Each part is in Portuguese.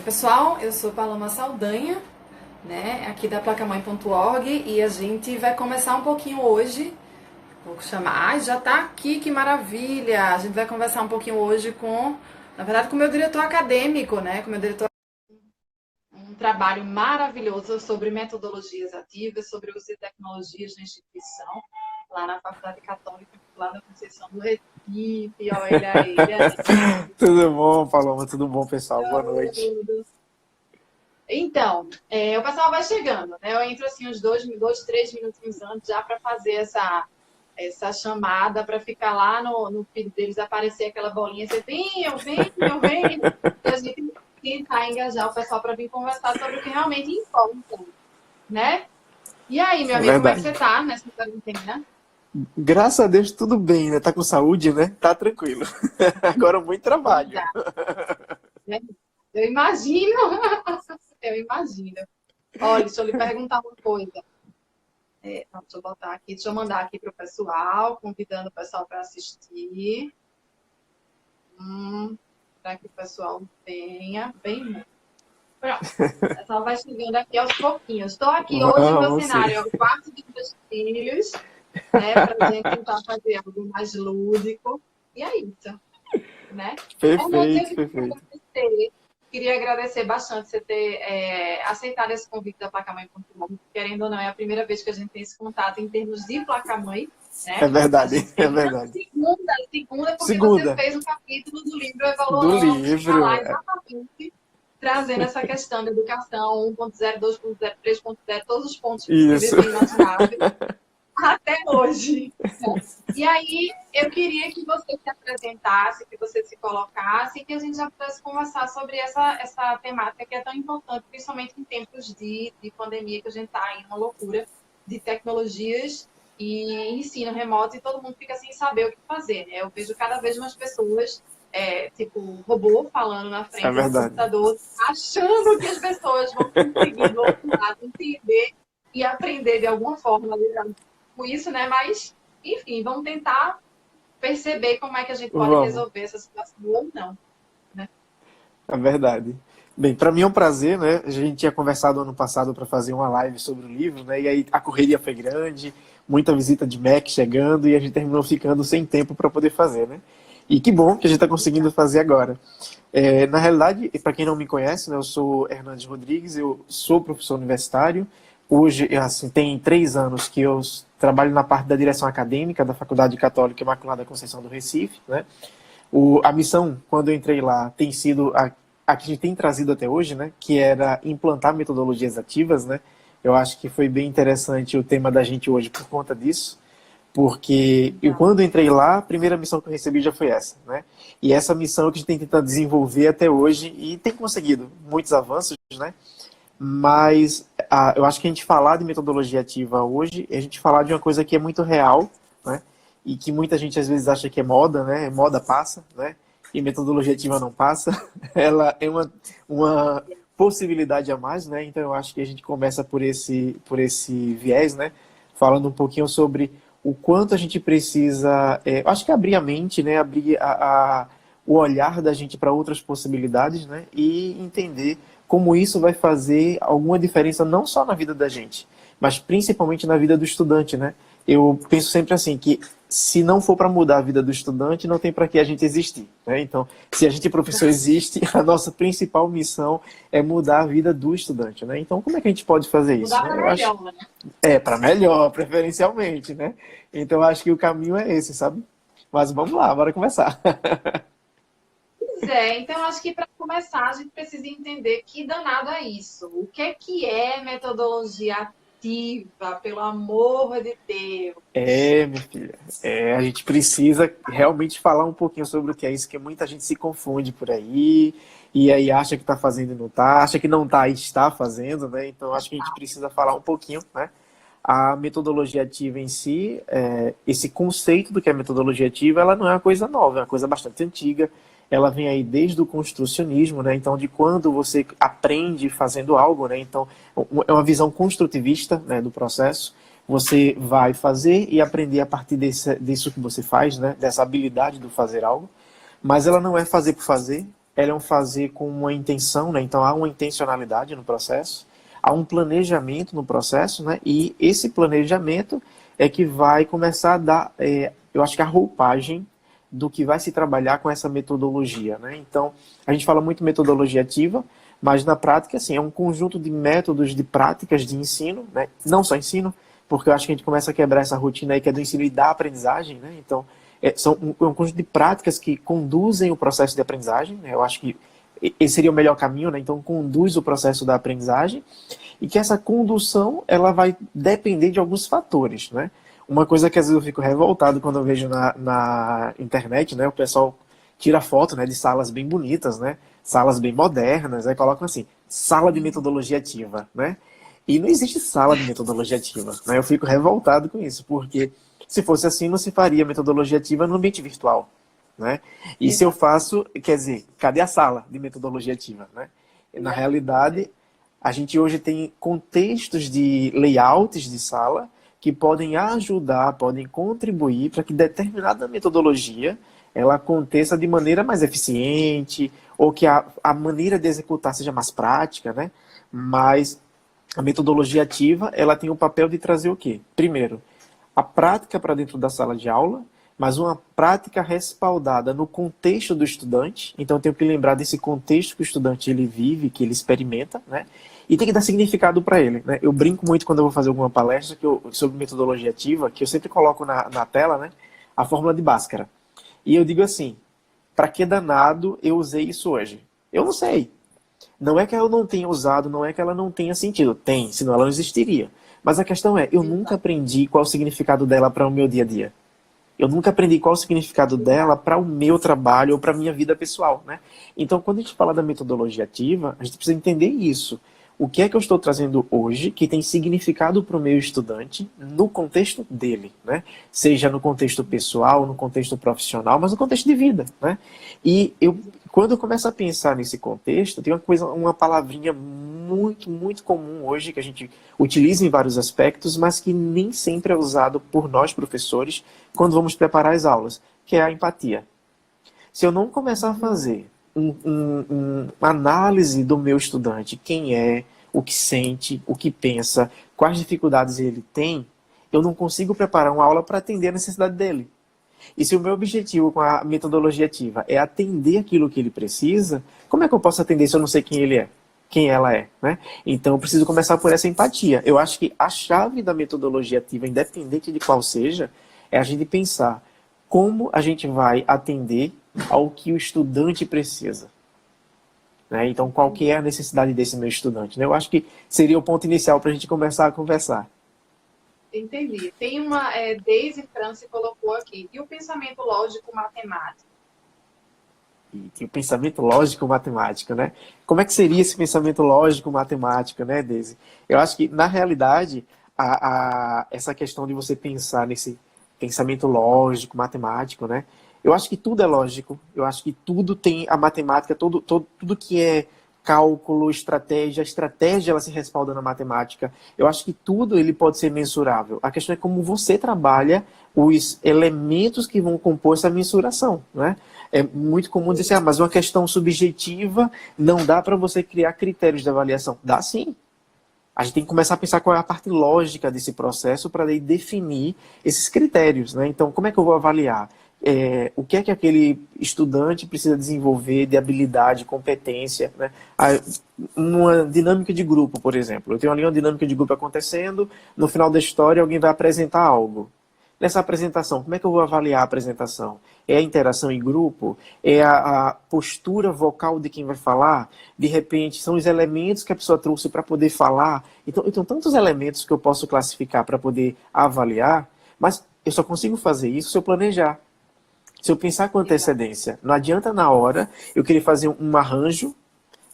Pessoal, eu sou Paloma Saldanha, né, aqui da placamãe.org, e a gente vai começar um pouquinho hoje, vou chamar, já tá aqui, que maravilha! A gente vai conversar um pouquinho hoje na verdade, com o meu diretor acadêmico, né, com o meu diretor, um trabalho maravilhoso sobre metodologias ativas, sobre o uso de tecnologias na instituição, lá na Faculdade Católica, lá na Conceição do Recife, olha aí. Tudo bom, Paloma? Tudo bom, pessoal? Boa noite. Então, o pessoal vai chegando, né? Eu entro assim uns 3 minutinhos antes já para fazer essa chamada, para ficar lá no feed deles, aparecer aquela bolinha, você venham, e a gente tentar engajar o pessoal para vir conversar sobre o que realmente importa, né? E aí, meu É amigo, como é que você verdade. tá nessa quarentena? Graças a Deus, tudo bem, né? Tá com saúde, né? Tá tranquilo. Agora muito trabalho. Exato, né? Eu imagino, eu imagino. Olha, deixa eu lhe perguntar uma coisa. Deixa eu botar aqui, deixa eu mandar aqui para o pessoal, convidando o pessoal para assistir. Para que o pessoal venha bem. Pronto. O pessoal vai chegando aqui aos pouquinhos. Estou aqui hoje, meu Vamos sim. cenário é o quarto dos meus filhos, né? Para a gente tentar fazer algo mais lúdico. E é isso, né? Hernandes, eu Perfeito, perfeito. queria agradecer bastante você ter aceitado esse convite da Placamãe.com. Querendo ou não, é a primeira vez que a gente tem esse contato em termos de Placamãe, É né? A verdade, gente é tem não, verdade. segunda, porque você Segunda, fez um capítulo do livro do Evolução, que está livro. lá exatamente trazendo essa questão da educação 1.0, 2.0, 3.0, todos os pontos Isso. possíveis e imagináveis até hoje. E aí, eu queria que você se apresentasse, que você se colocasse, e que a gente já pudesse conversar sobre essa temática que é tão importante, principalmente em tempos de pandemia, que a gente está em uma loucura de tecnologias e ensino remoto, e todo mundo fica sem saber o que fazer, né? Eu vejo cada vez mais pessoas, tipo, robô falando na É frente do verdade. computador, achando que as pessoas vão conseguir, do outro lado, entender e aprender de alguma forma com isso, né? Mas enfim, vamos tentar perceber como é que a gente pode Vamos. resolver essa situação ou não, né? É verdade. Bem, para mim é um prazer, né? A gente tinha conversado ano passado para fazer uma live sobre o livro, né? E aí a correria foi grande, muita visita de Mac chegando e a gente terminou ficando sem tempo para poder fazer, né? E que bom que a gente está conseguindo fazer agora. Na realidade, para quem não me conhece, né, eu sou Hernandes Rodrigues, eu sou professor universitário. Hoje, assim, tem 3 anos que eu trabalho na parte da direção acadêmica da Faculdade Católica Imaculada Conceição do Recife, né? A missão, quando eu entrei lá, tem sido a que a gente tem trazido até hoje, né? Que era implantar metodologias ativas, né? Eu acho que foi bem interessante o tema da gente hoje por conta disso, porque eu, Exato. quando entrei lá, a primeira missão que eu recebi já foi essa, né? E essa missão que a gente tem tentado desenvolver até hoje e tem conseguido muitos avanços, né? Mas eu acho que a gente falar de metodologia ativa hoje é a gente falar de uma coisa que é muito real, né? E que muita gente às vezes acha que é moda, né? Moda passa, né? E metodologia ativa não passa. Ela é uma possibilidade a mais, né? Então eu acho que a gente começa por esse viés, né? Falando um pouquinho sobre o quanto a gente precisa, eu acho que abrir a mente, né? Abrir o olhar da gente para outras possibilidades, né? E entender como isso vai fazer alguma diferença não só na vida da gente, mas principalmente na vida do estudante, né? Eu penso sempre assim, que se não for para mudar a vida do estudante, não tem para que a gente existir, né? Então, se a gente, professor, existe, a nossa principal missão é mudar a vida do estudante, né? Então, como é que a gente pode fazer isso, Mudar né? para Eu acho, melhor, né? para melhor, preferencialmente, né? Então, eu acho que o caminho é esse, sabe? Mas vamos lá, bora começar. Pois então acho que para começar a gente precisa entender que danado é isso. O que é metodologia ativa, pelo amor de Deus? Minha filha, a gente precisa realmente falar um pouquinho sobre o que é isso, que muita gente se confunde por aí, e aí acha que está fazendo e não está, acha que não está e está fazendo, né? Então acho que a gente precisa falar um pouquinho, né? A metodologia ativa em si, esse conceito do que é metodologia ativa, ela não é uma coisa nova, é uma coisa bastante antiga. Ela vem aí desde o construcionismo, né? Então, de quando você aprende fazendo algo, né? Então, é uma visão construtivista, né, do processo. Você vai fazer e aprender a partir disso que você faz, né? Dessa habilidade do fazer algo. Mas ela não é fazer por fazer, ela é um fazer com uma intenção, né? Então há uma intencionalidade no processo, há um planejamento no processo, né? E esse planejamento é que vai começar a dar, eu acho que a roupagem do que vai se trabalhar com essa metodologia, né? Então, a gente fala muito metodologia ativa, mas na prática, assim, é um conjunto de métodos, de práticas de ensino, né? Não só ensino, porque eu acho que a gente começa a quebrar essa rotina aí que é do ensino e da aprendizagem, né? Então, são um conjunto de práticas que conduzem o processo de aprendizagem, né? Eu acho que esse seria o melhor caminho, né? Então, conduz o processo da aprendizagem e que essa condução, ela vai depender de alguns fatores, né? Uma coisa que às vezes eu fico revoltado quando eu vejo na internet, né? O pessoal tira foto, né, de salas bem bonitas, né? Salas bem modernas, aí colocam assim, sala de metodologia ativa, né? E não existe sala de metodologia ativa, né? Eu fico revoltado com isso, porque se fosse assim, não se faria metodologia ativa no ambiente virtual, né? E se eu faço, quer dizer, cadê a sala de metodologia ativa, né? Na realidade, a gente hoje tem contextos de layouts de sala que podem ajudar, podem contribuir para que determinada metodologia ela aconteça de maneira mais eficiente, ou que a maneira de executar seja mais prática, né? Mas a metodologia ativa, ela tem o papel de trazer o quê? Primeiro, a prática para dentro da sala de aula, mas uma prática respaldada no contexto do estudante. Então, eu tenho que lembrar desse contexto que o estudante ele vive, que ele experimenta, né? E tem que dar significado para ele, né? Eu brinco muito quando eu vou fazer alguma palestra sobre metodologia ativa, que eu sempre coloco na tela, né? A fórmula de Bhaskara. E eu digo assim, para que danado eu usei isso hoje? Eu não sei. Não é que eu não tenha usado, não é que ela não tenha sentido. Tem, senão ela não existiria. Mas a questão é, eu nunca aprendi qual o significado dela para o meu dia a dia. Eu nunca aprendi qual o significado dela para o meu trabalho ou para a minha vida pessoal, né? Então, quando a gente fala da metodologia ativa, a gente precisa entender isso. O que é que eu estou trazendo hoje que tem significado para o meu estudante no contexto dele, né? Seja no contexto pessoal, no contexto profissional, mas no contexto de vida, né? E quando eu começo a pensar nesse contexto, tem uma palavrinha muito, muito comum hoje que a gente utiliza em vários aspectos, mas que nem sempre é usado por nós professores quando vamos preparar as aulas, que é a empatia. Se eu não começar a fazer uma análise do meu estudante, quem é, o que sente, o que pensa, quais dificuldades ele tem, eu não consigo preparar uma aula para atender a necessidade dele. E se o meu objetivo com a metodologia ativa é atender aquilo que ele precisa, como é que eu posso atender se eu não sei quem ele é? Quem ela é, né? Então eu preciso começar por essa empatia. Eu acho que a chave da metodologia ativa, independente de qual seja, é a gente pensar como a gente vai atender ao que o estudante precisa. Né? Então, qual que é a necessidade desse meu estudante? Né? Eu acho que seria o ponto inicial para a gente começar a conversar. Entendi. Tem uma, Daisy France colocou aqui, e o pensamento lógico matemático? E o pensamento lógico matemático, né? Como é que seria esse pensamento lógico matemático, né, Daisy? Eu acho que, na realidade, essa questão de você pensar nesse pensamento lógico, matemático, né? Eu acho que tudo é lógico. Eu acho que tudo tem a matemática, tudo que é cálculo, estratégia, a estratégia ela se respalda na matemática. Eu acho que tudo ele pode ser mensurável. A questão é como você trabalha os elementos que vão compor essa mensuração, né? É muito comum dizer assim, mas uma questão subjetiva não dá para você criar critérios de avaliação. Dá sim. A gente tem que começar a pensar qual é a parte lógica desse processo para daí definir esses critérios, né? Então, como é que eu vou avaliar? O que é que aquele estudante precisa desenvolver de habilidade, competência, né? Uma dinâmica de grupo, por exemplo. Eu tenho ali uma dinâmica de grupo acontecendo, no final da história alguém vai apresentar algo. Nessa apresentação, como é que eu vou avaliar a apresentação? É a interação em grupo? É a postura vocal de quem vai falar? De repente, são os elementos que a pessoa trouxe para poder falar? Então, eu tenho tantos elementos que eu posso classificar para poder avaliar, mas eu só consigo fazer isso se eu planejar. Se eu pensar com antecedência. Não adianta na hora eu querer fazer um arranjo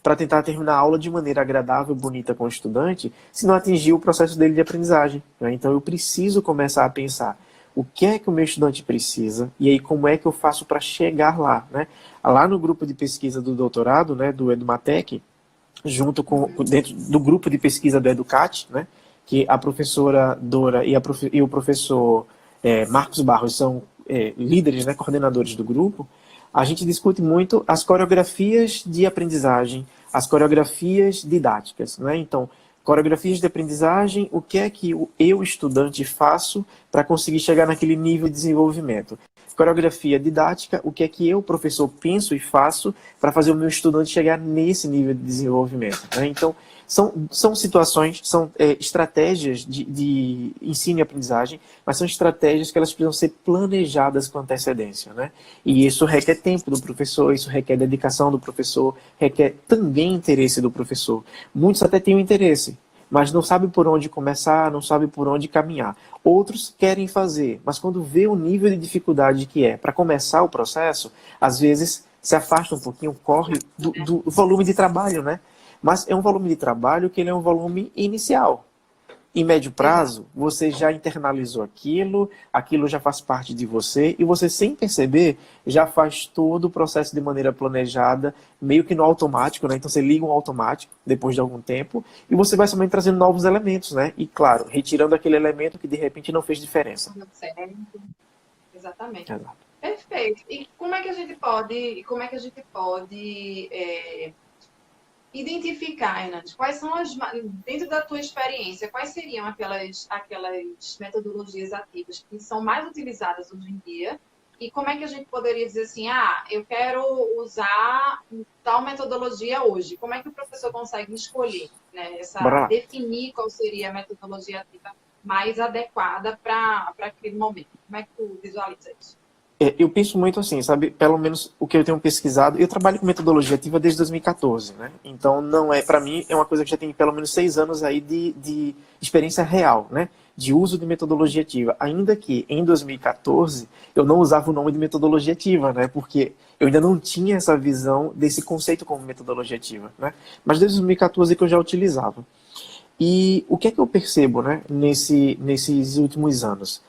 para tentar terminar a aula de maneira agradável, bonita com o estudante, se não atingir o processo dele de aprendizagem. Né? Então eu preciso começar a pensar o que é que o meu estudante precisa e aí como é que eu faço para chegar lá. Né? Lá no grupo de pesquisa do doutorado, né, do Edumatec, dentro do grupo de pesquisa do Educat, né, que a professora Dora e o professor Marcos Barros são líderes, né, coordenadores do grupo, a gente discute muito as coreografias de aprendizagem, as coreografias didáticas, né? Então, coreografias de aprendizagem, o que é que eu, estudante, faço para conseguir chegar naquele nível de desenvolvimento? Coreografia didática, o que é que eu, professor, penso e faço para fazer o meu estudante chegar nesse nível de desenvolvimento, né? Então, são situações, são estratégias de ensino e aprendizagem, mas são estratégias que elas precisam ser planejadas com antecedência, né? E isso requer tempo do professor, isso requer dedicação do professor, requer também interesse do professor. Muitos até têm o interesse, mas não sabem por onde começar, não sabem por onde caminhar. Outros querem fazer, mas quando vê o nível de dificuldade que é para começar o processo, às vezes se afasta um pouquinho, corre do volume de trabalho, né? Mas é um volume de trabalho que ele é um volume inicial. Em médio prazo, você já internalizou aquilo já faz parte de você, e você, sem perceber, já faz todo o processo de maneira planejada, meio que no automático, né? Então você liga um automático depois de algum tempo, e você vai somente trazendo novos elementos, né? E claro, retirando aquele elemento que de repente não fez diferença. Certo. Exatamente. Exato. Perfeito. E como é que a gente pode, identificar, Hernandes, quais são dentro da tua experiência, quais seriam aquelas metodologias ativas que são mais utilizadas hoje em dia, e como é que a gente poderia dizer assim, eu quero usar tal metodologia hoje? Como é que o professor consegue escolher, né, definir qual seria a metodologia ativa mais adequada para aquele momento? Como é que tu visualiza isso? Eu penso muito assim, sabe? Pelo menos o que eu tenho pesquisado, eu trabalho com metodologia ativa desde 2014, né? Então, não é, para mim, é uma coisa que já tem pelo menos 6 anos aí de experiência real, né? De uso de metodologia ativa. Ainda que em 2014 eu não usava o nome de metodologia ativa, né? Porque eu ainda não tinha essa visão desse conceito como metodologia ativa, né? Mas desde 2014 que eu já utilizava. E o que é que eu percebo, né? Nesses últimos anos?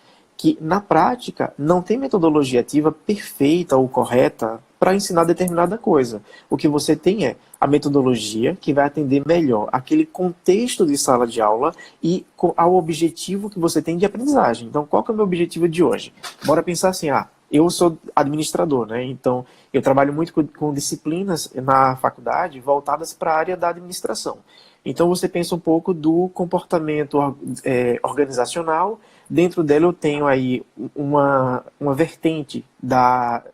Que, na prática, não tem metodologia ativa perfeita ou correta para ensinar determinada coisa. O que você tem é a metodologia que vai atender melhor aquele contexto de sala de aula e ao objetivo que você tem de aprendizagem. Então, qual que é o meu objetivo de hoje? Bora pensar assim, eu sou administrador, né? Então, eu trabalho muito com disciplinas na faculdade voltadas para a área da administração. Então, você pensa um pouco do comportamento organizacional. Dentro dela eu tenho aí uma vertente da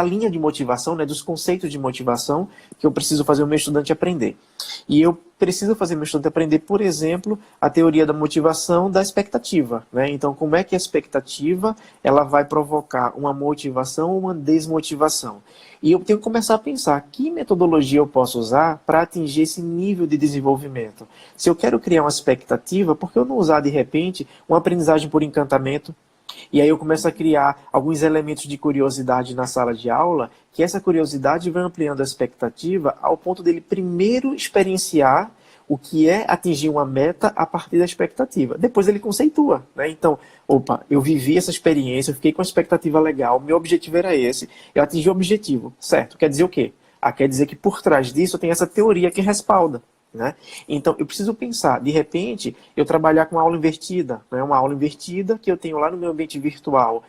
linha de motivação, né, dos conceitos de motivação que eu preciso fazer o meu estudante aprender. E eu preciso fazer o meu estudante aprender, por exemplo, a teoria da motivação da expectativa, né? Então, como é que a expectativa ela vai provocar uma motivação ou uma desmotivação? E eu tenho que começar a pensar que metodologia eu posso usar para atingir esse nível de desenvolvimento. Se eu quero criar uma expectativa, por que eu não usar, de repente, uma aprendizagem por encantamento? E aí eu começo a criar alguns elementos de curiosidade na sala de aula, que essa curiosidade vai ampliando a expectativa ao ponto dele primeiro experienciar o que é atingir uma meta a partir da expectativa. Depois ele conceitua, né? Então, eu vivi essa experiência, eu fiquei com uma expectativa legal, meu objetivo era esse, eu atingi o objetivo, certo? Quer dizer o quê? Quer dizer que por trás disso tem essa teoria que respalda. Né? Então, eu preciso pensar, de repente, eu trabalhar com aula invertida, né? Uma aula invertida que eu tenho lá no meu ambiente virtual,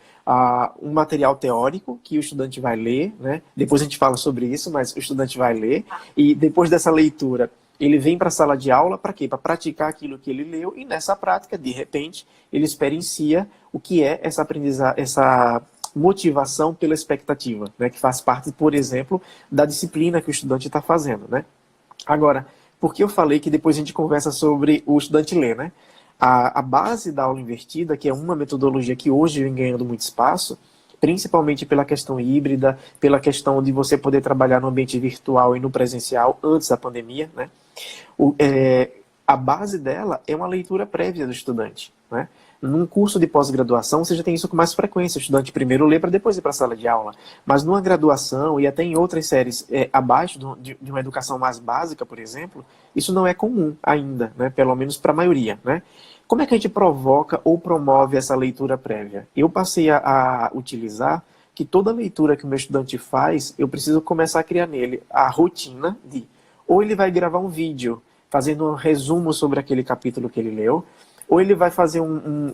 um material teórico que o estudante vai ler, né? Depois a gente fala sobre isso, mas o estudante vai ler, e depois dessa leitura, ele vem para a sala de aula, para quê? Para praticar aquilo que ele leu, e nessa prática, de repente, ele experiencia o que é essa aprendizagem, essa motivação pela expectativa, né? Que faz parte, por exemplo, da disciplina que o estudante está fazendo, né? Agora, porque eu falei que depois a gente conversa sobre o estudante ler, né? A base da aula invertida, que é uma metodologia que hoje vem ganhando muito espaço, principalmente pela questão híbrida, pela questão de você poder trabalhar no ambiente virtual e no presencial antes da pandemia, né? A base dela é uma leitura prévia do estudante, né? Num curso de pós-graduação, você já tem isso com mais frequência. O estudante primeiro lê para depois ir para a sala de aula. Mas numa graduação e até em outras séries abaixo de uma educação mais básica, por exemplo, isso não é comum ainda, né? Pelo menos para a maioria, né? Como é que a gente provoca ou promove essa leitura prévia? Eu passei a utilizar que toda leitura que o meu estudante faz, eu preciso começar a criar nele a rotina de ou ele vai gravar um vídeo fazendo um resumo sobre aquele capítulo que ele leu, ou ele vai fazer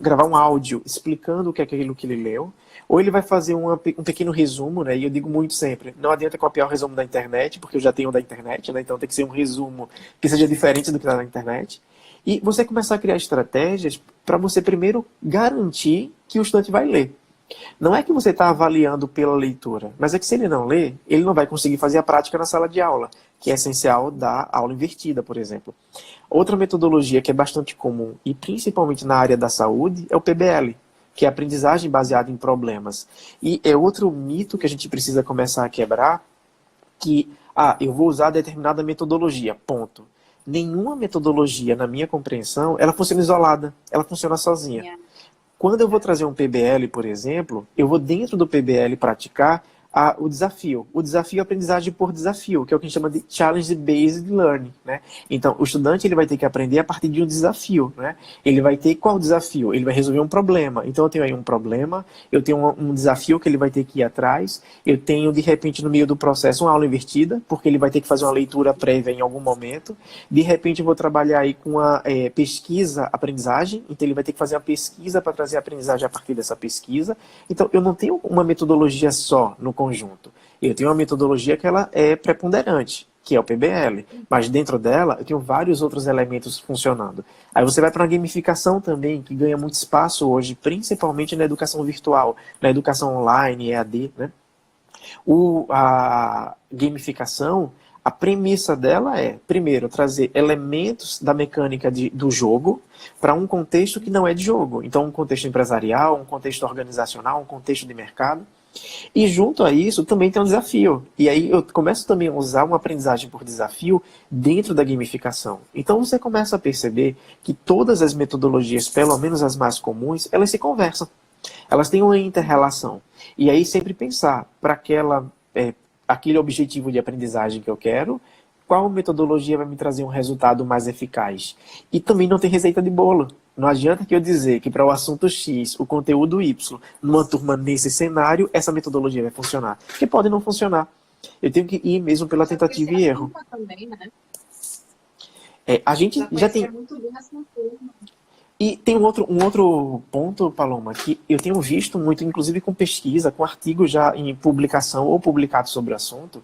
gravar um áudio explicando o que é aquilo que ele leu, ou ele vai fazer um pequeno resumo, né? E eu digo muito sempre, não adianta copiar o resumo da internet, porque eu já tenho o da internet, né? Então tem que ser um resumo que seja diferente do que está na internet. E você começar a criar estratégias para você primeiro garantir que o estudante vai ler. Não é que você está avaliando pela leitura, mas é que se ele não lê, ele não vai conseguir fazer a prática na sala de aula, que é essencial da aula invertida, por exemplo. Outra metodologia que é bastante comum, e principalmente na área da saúde, é o PBL, que é a aprendizagem baseada em problemas. E é outro mito que a gente precisa começar a quebrar, que, eu vou usar determinada metodologia, ponto. Nenhuma metodologia, na minha compreensão, ela funciona isolada, ela funciona sozinha. Yeah. Quando eu vou trazer um PBL, por exemplo, eu vou dentro do PBL praticar o desafio. O desafio é aprendizagem por desafio, que é o que a gente chama de Challenge-Based Learning, né? Então, o estudante ele vai ter que aprender a partir de um desafio, né? Ele vai ter qual desafio? Ele vai resolver um problema. Então, eu tenho aí um problema, eu tenho um desafio que ele vai ter que ir atrás, eu tenho, de repente, no meio do processo, uma aula invertida, porque ele vai ter que fazer uma leitura prévia em algum momento. De repente, eu vou trabalhar aí com a pesquisa-aprendizagem, então ele vai ter que fazer uma pesquisa para trazer a aprendizagem a partir dessa pesquisa. Então, eu não tenho uma metodologia só no conjunto. Eu tenho uma metodologia que ela é preponderante, que é o PBL, mas dentro dela eu tenho vários outros elementos funcionando. Aí você vai para uma gamificação também, que ganha muito espaço hoje, principalmente na educação virtual, na educação online, EAD, né? A gamificação, a premissa dela é, primeiro, trazer elementos da mecânica do jogo para um contexto que não é de jogo. Então, um contexto empresarial, um contexto organizacional, um contexto de mercado. E junto a isso também tem um desafio. E aí eu começo também a usar uma aprendizagem por desafio dentro da gamificação. Então você começa a perceber que todas as metodologias, pelo menos as mais comuns, elas se conversam. Elas têm uma inter-relação. E aí sempre pensar para aquele objetivo de aprendizagem que eu quero, qual metodologia vai me trazer um resultado mais eficaz. E também não tem receita de bolo. Não adianta que eu dizer que para o assunto X, o conteúdo Y, numa turma nesse cenário, essa metodologia vai funcionar. Porque pode não funcionar. Eu tenho que ir mesmo pela tentativa e erro. Também, né? A gente já tem... Muito bem essa turma. E tem um outro ponto, Paloma, que eu tenho visto muito, inclusive com pesquisa, com artigos já em publicação ou publicados sobre o assunto,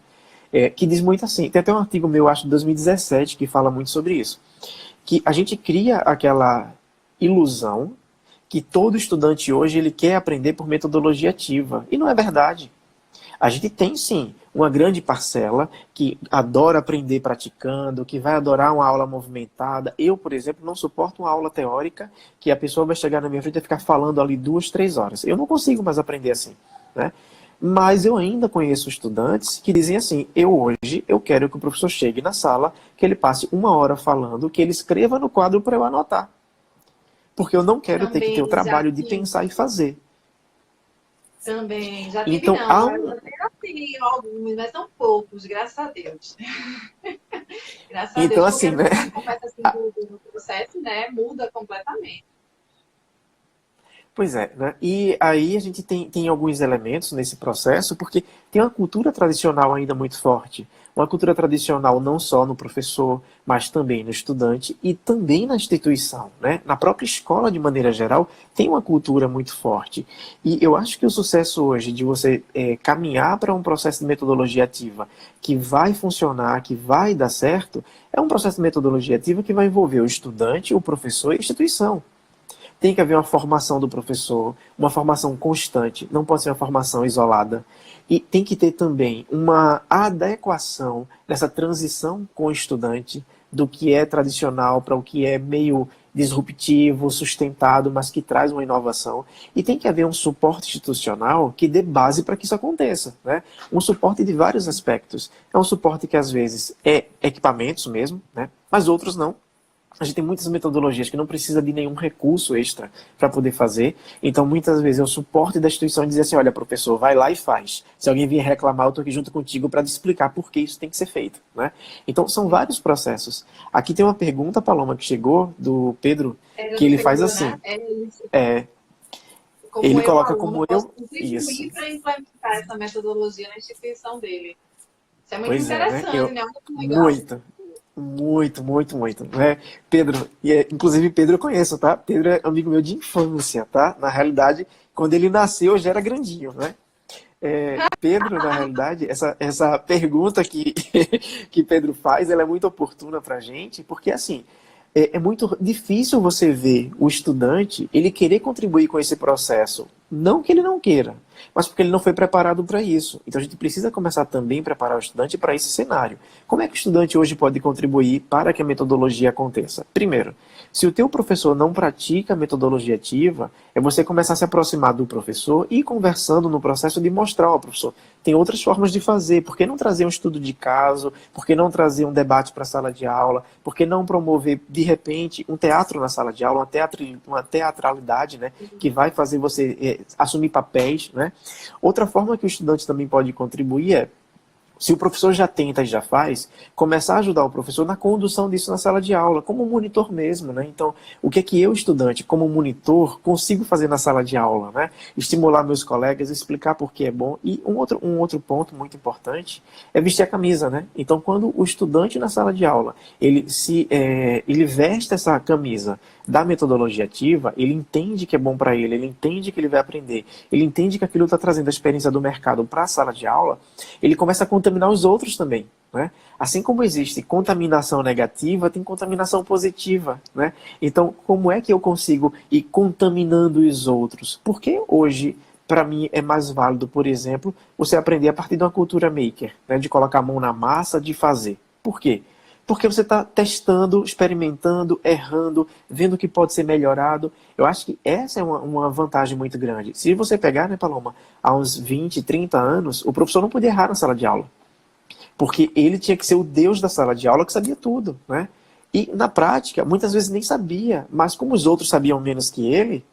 que diz muito assim, tem até um artigo meu, acho, de 2017, que fala muito sobre isso, que a gente cria aquela ilusão que todo estudante hoje ele quer aprender por metodologia ativa, e não é verdade. A gente tem, sim, uma grande parcela que adora aprender praticando, que vai adorar uma aula movimentada. Eu, por exemplo, não suporto uma aula teórica que a pessoa vai chegar na minha frente e ficar falando ali 2, 3 horas. Eu não consigo mais aprender assim, né? Mas eu ainda conheço estudantes que dizem assim, hoje eu quero que o professor chegue na sala, que ele passe 1 hora falando, que ele escreva no quadro para eu anotar. Porque eu não quero ter que ter o trabalho de pensar e fazer. Também, já tive então, assim, alguns, mas são poucos, graças a Deus. Graças a então, Deus, assim, né? O processo, né, muda completamente. Pois é, né? E aí a gente tem alguns elementos nesse processo, porque tem uma cultura tradicional ainda muito forte. Uma cultura tradicional não só no professor, mas também no estudante e também na instituição, né? Na própria escola, de maneira geral, tem uma cultura muito forte. E eu acho que o sucesso hoje de você caminhar para um processo de metodologia ativa que vai funcionar, que vai dar certo, é um processo de metodologia ativa que vai envolver o estudante, o professor e a instituição. Tem que haver uma formação do professor, uma formação constante, não pode ser uma formação isolada. E tem que ter também uma adequação nessa transição com o estudante do que é tradicional para o que é meio disruptivo, sustentado, mas que traz uma inovação. E tem que haver um suporte institucional que dê base para que isso aconteça, né? Um suporte de vários aspectos. É um suporte que às vezes é equipamentos mesmo, né? Mas outros não. A gente tem muitas metodologias que não precisa de nenhum recurso extra para poder fazer. Então, muitas vezes, é o suporte da instituição dizer assim, olha, professor, vai lá e faz. Se alguém vier reclamar, eu estou aqui junto contigo para te explicar por que isso tem que ser feito, né? Então, são vários processos. Aqui tem uma pergunta, Paloma, que chegou do Pedro, que ele faz assim. Né? Ele coloca como eu... Isso. Para implementar essa metodologia na instituição dele. Isso é muito interessante, né? Muito. Muito, muito, muito, né? Pedro, inclusive Pedro eu conheço, tá? Pedro é amigo meu de infância, tá? Na realidade, quando ele nasceu, eu já era grandinho, né? Pedro, na realidade, essa pergunta que Pedro faz, ela é muito oportuna para a gente, porque assim, é muito difícil você ver o estudante ele querer contribuir com esse processo. Não que ele não queira, mas porque ele não foi preparado para isso. Então a gente precisa começar também a preparar o estudante para esse cenário. Como é que o estudante hoje pode contribuir para que a metodologia aconteça? Primeiro, se o teu professor não pratica a metodologia ativa, é você começar a se aproximar do professor e ir conversando no processo de mostrar ao professor. Tem outras formas de fazer. Por que não trazer um estudo de caso? Por que não trazer um debate para a sala de aula? Por que não promover, de repente, um teatro na sala de aula, uma teatralidade, né, que vai fazer você assumir papéis, né? Outra forma que o estudante também pode contribuir é, se o professor já tenta e já faz, começar a ajudar o professor na condução disso na sala de aula, como monitor mesmo, né? Então, o que é que eu, estudante, como monitor, consigo fazer na sala de aula, né? Estimular meus colegas, explicar por que é bom. E um outro ponto muito importante é vestir a camisa, né? Então, quando o estudante na sala de aula, ele veste essa camisa da metodologia ativa, ele entende que é bom para ele entende que ele vai aprender, ele entende que aquilo está trazendo a experiência do mercado para a sala de aula, ele começa a contaminar os outros também. Né? Assim como existe contaminação negativa, tem contaminação positiva. Né? Então, como é que eu consigo ir contaminando os outros? Porque hoje, para mim, é mais válido, por exemplo, você aprender a partir de uma cultura maker, né? De colocar a mão na massa, de fazer. Por quê? Porque você está testando, experimentando, errando, vendo o que pode ser melhorado. Eu acho que essa é uma vantagem muito grande. Se você pegar, né, Paloma, há uns 20, 30 anos, o professor não podia errar na sala de aula. Porque ele tinha que ser o deus da sala de aula que sabia tudo, né? E na prática, muitas vezes nem sabia, mas como os outros sabiam menos que ele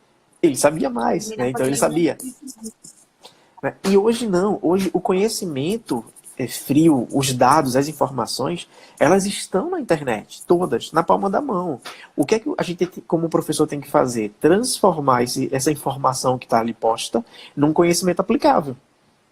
sabia mais, né? Então ele sabia. Né? E hoje não, hoje o conhecimento é frio, os dados, as informações, elas estão na internet, todas, na palma da mão. O que é que a gente, como professor, tem que fazer? Transformar essa informação que está ali posta num conhecimento aplicável.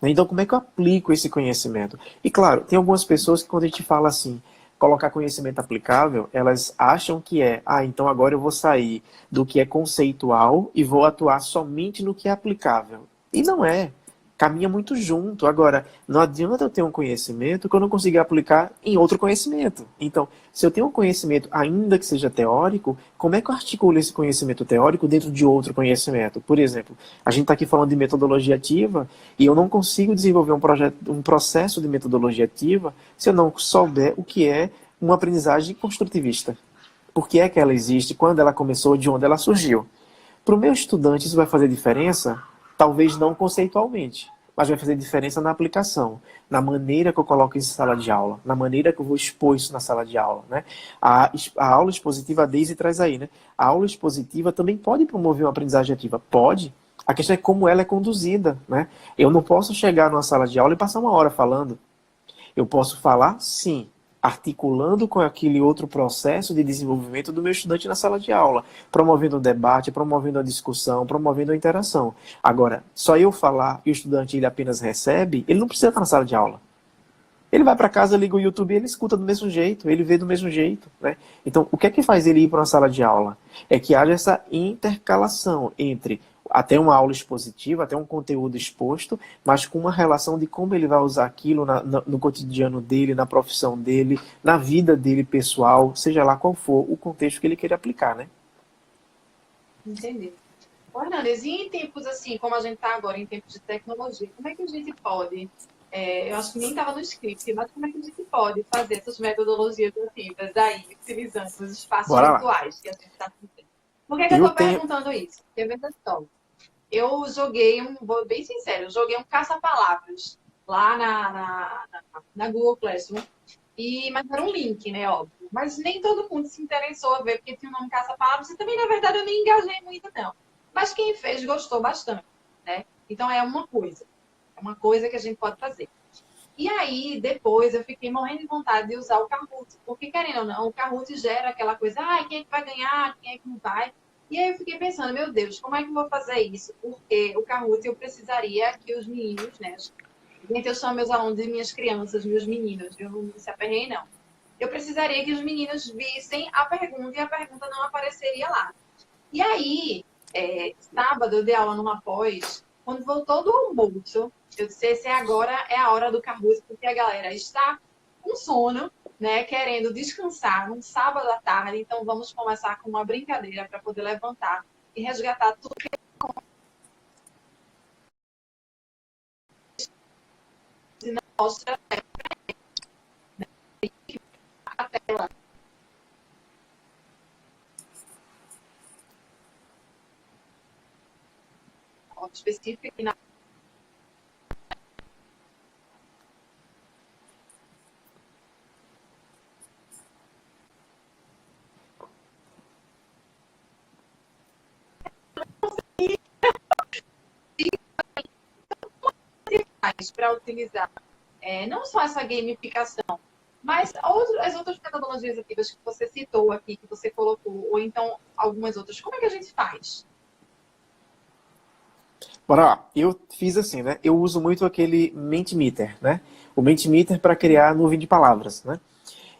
Então, como é que eu aplico esse conhecimento? E claro, tem algumas pessoas que quando a gente fala assim, colocar conhecimento aplicável, elas acham que então agora eu vou sair do que é conceitual e vou atuar somente no que é aplicável. E não é. Caminha muito junto. Agora, não adianta eu ter um conhecimento que eu não consiga aplicar em outro conhecimento. Então, se eu tenho um conhecimento, ainda que seja teórico, como é que eu articulo esse conhecimento teórico dentro de outro conhecimento? Por exemplo, a gente está aqui falando de metodologia ativa e eu não consigo desenvolver um processo de metodologia ativa se eu não souber o que é uma aprendizagem construtivista. Por que é que ela existe, quando ela começou, de onde ela surgiu. Para o meu estudante, isso vai fazer diferença? Talvez não conceitualmente, mas vai fazer diferença na aplicação, na maneira que eu coloco isso em sala de aula, na maneira que eu vou expor isso na sala de aula. Né? A aula expositiva, a Daisy traz aí, né? A aula expositiva também pode promover uma aprendizagem ativa? Pode. A questão é como ela é conduzida. Né? Eu não posso chegar numa sala de aula e passar uma hora falando. Eu posso falar, sim, articulando com aquele outro processo de desenvolvimento do meu estudante na sala de aula, promovendo um debate, promovendo a discussão, promovendo a interação. Agora, só eu falar e o estudante ele apenas recebe, ele não precisa estar na sala de aula. Ele vai para casa, liga o YouTube e ele escuta do mesmo jeito, ele vê do mesmo jeito. Né? Então, o que é que faz ele ir para uma sala de aula? É que haja essa intercalação entre até uma aula expositiva, até um conteúdo exposto, mas com uma relação de como ele vai usar aquilo no cotidiano dele, na profissão dele, na vida dele pessoal, seja lá qual for o contexto que ele queira aplicar, né? Entendi. Hernandes, e em tempos assim, como a gente está agora, em tempos de tecnologia, como é que a gente pode, eu acho que nem estava no script, mas como é que a gente pode fazer essas metodologias ativas aí, utilizando os espaços Bora lá. virtuais que a gente está fazendo? Por que eu estou perguntando isso? Porque, veja só, eu joguei vou bem sincero, eu joguei um caça-palavras lá na Google Classroom, mas era um link, né, óbvio. Mas nem todo mundo se interessou a ver, porque tinha o nome caça-palavras, e também, na verdade, eu nem engajei muito, não. Mas quem fez gostou bastante, né? Então, é uma coisa que a gente pode fazer. E aí, depois, eu fiquei morrendo de vontade de usar o Kahoot, porque, querendo ou não, o Kahoot gera aquela coisa, quem é que vai ganhar, quem é que não vai? E aí eu fiquei pensando, meu Deus, como é que eu vou fazer isso? Porque o Kahoot eu precisaria que os meninos, né? Gente, eu chamo meus alunos de minhas crianças, meus meninos, eu não se aperrei, não. eu precisaria que os meninos vissem a pergunta e a pergunta não apareceria lá. E aí, sábado eu dei aula numa pós, quando voltou do almoço, eu disse, esse agora é a hora do Kahoot, porque a galera está com sono, né, querendo descansar num sábado à tarde, então vamos começar com uma brincadeira para poder levantar e resgatar tudo que mostra a tela. Específica aqui na para utilizar não só essa gamificação, mas as outras metodologias ativas que você citou aqui, que você colocou, ou então algumas outras. Como é que a gente faz? Bora lá. Eu fiz assim, né? Eu uso muito aquele Mentimeter, né? O Mentimeter para criar nuvem de palavras, né?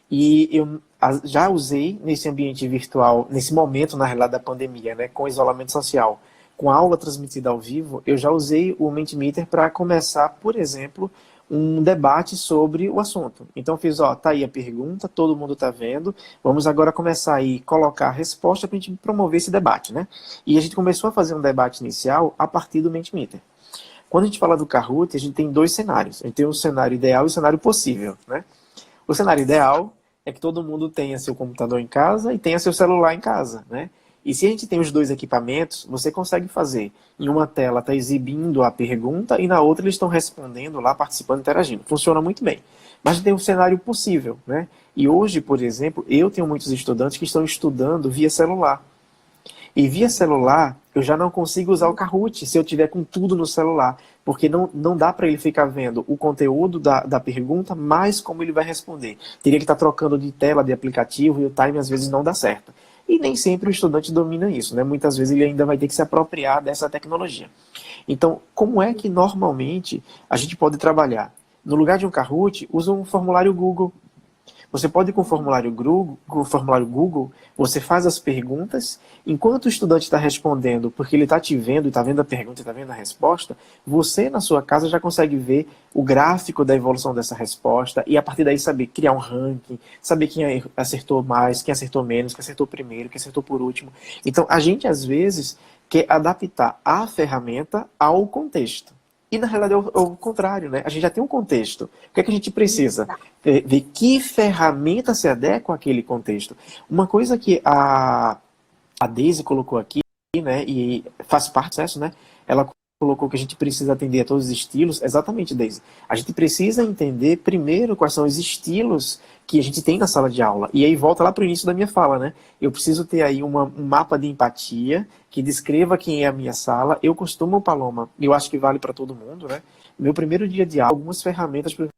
E eu já usei nesse ambiente virtual, nesse momento, na realidade, da pandemia, né? Com isolamento social, com a aula transmitida ao vivo, eu já usei o Mentimeter para começar, por exemplo, um debate sobre o assunto. Então eu fiz, ó, tá aí a pergunta, todo mundo tá vendo, vamos agora começar aí colocar a resposta para a gente promover esse debate, né? E a gente começou a fazer um debate inicial a partir do Mentimeter. Quando a gente fala do Kahoot, a gente tem dois cenários. A gente tem o cenário ideal e o cenário possível, né? O cenário ideal é que todo mundo tenha seu computador em casa e tenha seu celular em casa, né? E se a gente tem os dois equipamentos, você consegue fazer. Em uma tela está exibindo a pergunta e na outra eles estão respondendo lá, participando, interagindo. Funciona muito bem. Mas tem um cenário possível, né? E hoje, por exemplo, eu tenho muitos estudantes que estão estudando via celular. E via celular, eu já não consigo usar o Kahoot se eu tiver com tudo no celular, porque não dá para ele ficar vendo o conteúdo da pergunta, mais como ele vai responder. Teria que estar trocando de tela, de aplicativo, e o time às vezes não dá certo. E nem sempre o estudante domina isso, né? Muitas vezes ele ainda vai ter que se apropriar dessa tecnologia. Então, como é que normalmente a gente pode trabalhar? No lugar de um Kahoot, usa um formulário Google. Você pode, com o formulário Google, você faz as perguntas, enquanto o estudante está respondendo, porque ele está te vendo, está vendo a pergunta e está vendo a resposta, você na sua casa já consegue ver o gráfico da evolução dessa resposta e a partir daí saber criar um ranking, saber quem acertou mais, quem acertou menos, quem acertou primeiro, quem acertou por último. Então, a gente às vezes quer adaptar a ferramenta ao contexto. E na realidade é o contrário, né? A gente já tem um contexto. O que é que a gente precisa? Ver que ferramenta se adequa àquele contexto. Uma coisa que a Daisy colocou aqui, né? E faz parte do processo, né? Ela colocou que a gente precisa atender a todos os estilos. Exatamente, Daisy. A gente precisa entender primeiro quais são os estilos que a gente tem na sala de aula. E aí volta lá para o início da minha fala, né? Eu preciso ter aí um mapa de empatia que descreva quem é a minha sala. Eu costumo, Paloma, eu acho que vale para todo mundo, né? Meu primeiro dia de aula, algumas ferramentas para os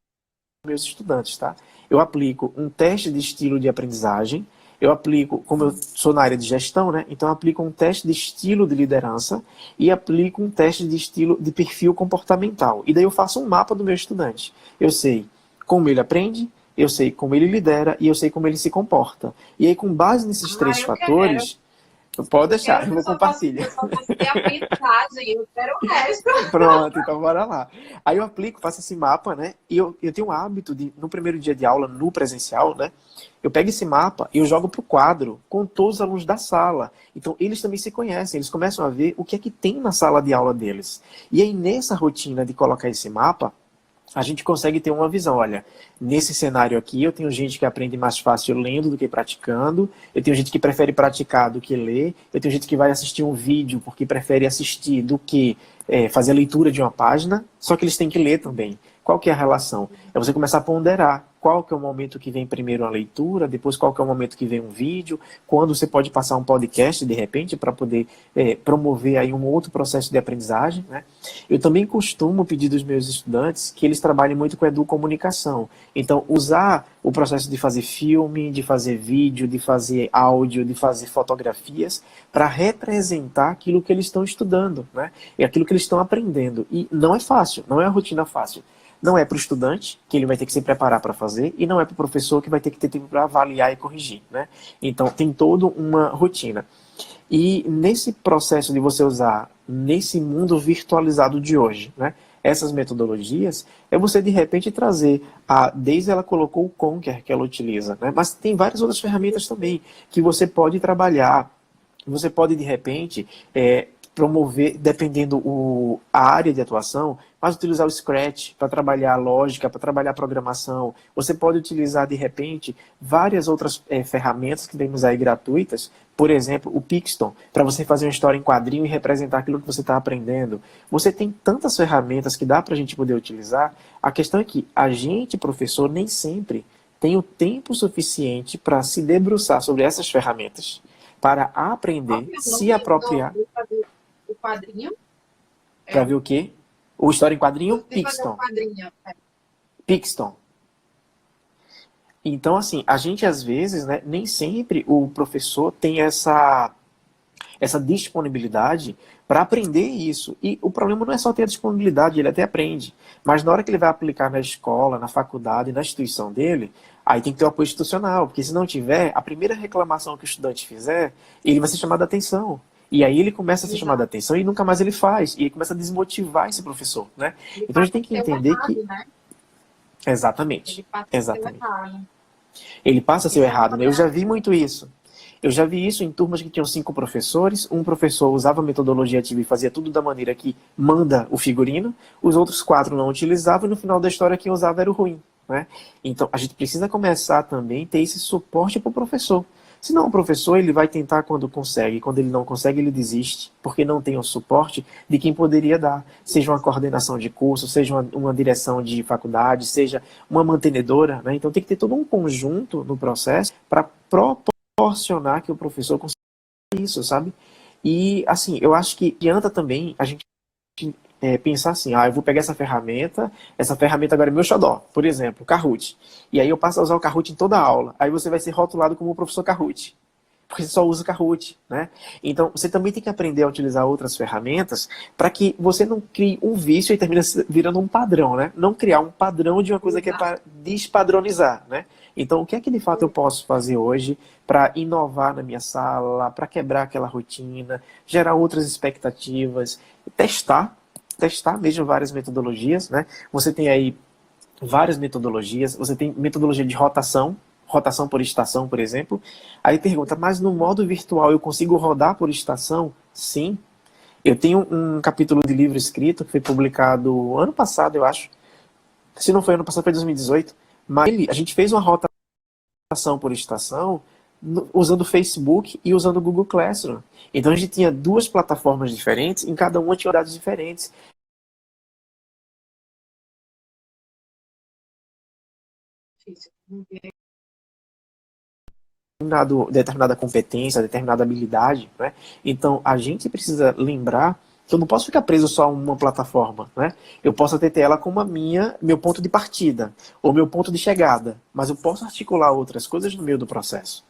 meus estudantes, tá? Eu aplico um teste de estilo de aprendizagem, eu aplico, como eu sou na área de gestão, né? Então eu aplico um teste de estilo de liderança e aplico um teste de estilo de perfil comportamental. E daí eu faço um mapa do meu estudante. Eu sei como ele aprende, eu sei como ele lidera e eu sei como ele se comporta. E aí, com base nesses três fatores, pode deixar, eu vou compartilhar. Eu só faço a aprendizagem, eu quero o resto. Pronto, então bora lá. Aí eu aplico, faço esse mapa, né? E eu tenho o hábito de, no primeiro dia de aula, no presencial, né? Eu pego esse mapa e eu jogo pro quadro com todos os alunos da sala. Então, eles também se conhecem, eles começam a ver o que é que tem na sala de aula deles. E aí, nessa rotina de colocar esse mapa, a gente consegue ter uma visão. Olha, nesse cenário aqui eu tenho gente que aprende mais fácil lendo do que praticando, eu tenho gente que prefere praticar do que ler, eu tenho gente que vai assistir um vídeo porque prefere assistir do que fazer a leitura de uma página, só que eles têm que ler também. Qual que é a relação? É você começar a ponderar qual que é o momento que vem primeiro a leitura, depois qual que é o momento que vem um vídeo, quando você pode passar um podcast, de repente, para poder promover aí um outro processo de aprendizagem, né? Eu também costumo pedir dos meus estudantes que eles trabalhem muito com educomunicação. Então, usar o processo de fazer filme, de fazer vídeo, de fazer áudio, de fazer fotografias, para representar aquilo que eles estão estudando, né? E aquilo que eles estão aprendendo. E não é fácil, não é uma rotina fácil. Não é para o estudante, que ele vai ter que se preparar para fazer, e não é para o professor, que vai ter que ter tempo para avaliar e corrigir, né? Então, tem toda uma rotina. E nesse processo de você usar, nesse mundo virtualizado de hoje, né, essas metodologias, é você de repente trazer, a Daisy ela colocou o Conquer que ela utiliza, né, mas tem várias outras ferramentas também que você pode trabalhar. Você pode de repente promover, dependendo a área de atuação, mas utilizar o Scratch para trabalhar a lógica, para trabalhar a programação. Você pode utilizar, de repente, várias outras ferramentas que temos aí gratuitas, por exemplo, o Pixton, para você fazer uma história em quadrinho e representar aquilo que você está aprendendo. Você tem tantas ferramentas que dá para a gente poder utilizar. A questão é que a gente, professor, nem sempre tem o tempo suficiente para se debruçar sobre essas ferramentas, para aprender, se apropriar. O quadrinho? Para ver o quê? O história em quadrinho? Pixton. Pixton. Então, assim, a gente às vezes, né, nem sempre o professor tem essa disponibilidade para aprender isso. E o problema não é só ter a disponibilidade, ele até aprende. Mas na hora que ele vai aplicar na escola, na faculdade, na instituição dele, aí tem que ter o apoio institucional, porque se não tiver, a primeira reclamação que o estudante fizer, ele vai ser chamado a atenção. E aí ele começa a ser chamado a atenção e nunca mais ele faz. E ele começa a desmotivar esse professor, né? Então a gente tem que entender que... Né? Exatamente. Ele passa a ser o errado, né? Eu já vi muito isso. Eu já vi isso em turmas que tinham 5 professores. Um professor usava a metodologia ativa e fazia tudo da maneira que manda o figurino. Os outros 4 não utilizavam e no final da história quem usava era o ruim, né? Então a gente precisa começar também a ter esse suporte para o professor. Se não, o professor ele vai tentar quando consegue. Quando ele não consegue, ele desiste, porque não tem o suporte de quem poderia dar. Seja uma coordenação de curso, seja uma direção de faculdade, seja uma mantenedora, né? Então tem que ter todo um conjunto no processo para proporcionar que o professor consiga isso, sabe? E, assim, eu acho que adianta também a gente pensar assim, eu vou pegar essa ferramenta agora é meu xodó, por exemplo, Kahoot. E aí eu passo a usar o Kahoot em toda a aula. Aí você vai ser rotulado como o professor Kahoot, porque você só usa Kahoot, né? Então, você também tem que aprender a utilizar outras ferramentas para que você não crie um vício e termine virando um padrão, né? Não criar um padrão de uma coisa que é para despadronizar, né? Então, o que é que de fato eu posso fazer hoje para inovar na minha sala, para quebrar aquela rotina, gerar outras expectativas, testar mesmo várias metodologias, né? Você tem aí várias metodologias, você tem metodologia de rotação por estação, por exemplo. Aí pergunta, mas no modo virtual eu consigo rodar por estação? Sim. Eu tenho um capítulo de livro escrito que foi publicado ano passado, eu acho. Se não foi ano passado, foi 2018. Mas a gente fez uma rotação por estação usando o Facebook e usando o Google Classroom. Então a gente tinha 2 plataformas diferentes, em cada uma tinha horários diferentes. Determinada competência, determinada habilidade, né? Então a gente precisa lembrar que eu não posso ficar preso só a uma plataforma, né? Eu posso até ter ela como meu ponto de partida ou meu ponto de chegada, mas eu posso articular outras coisas no meio do processo.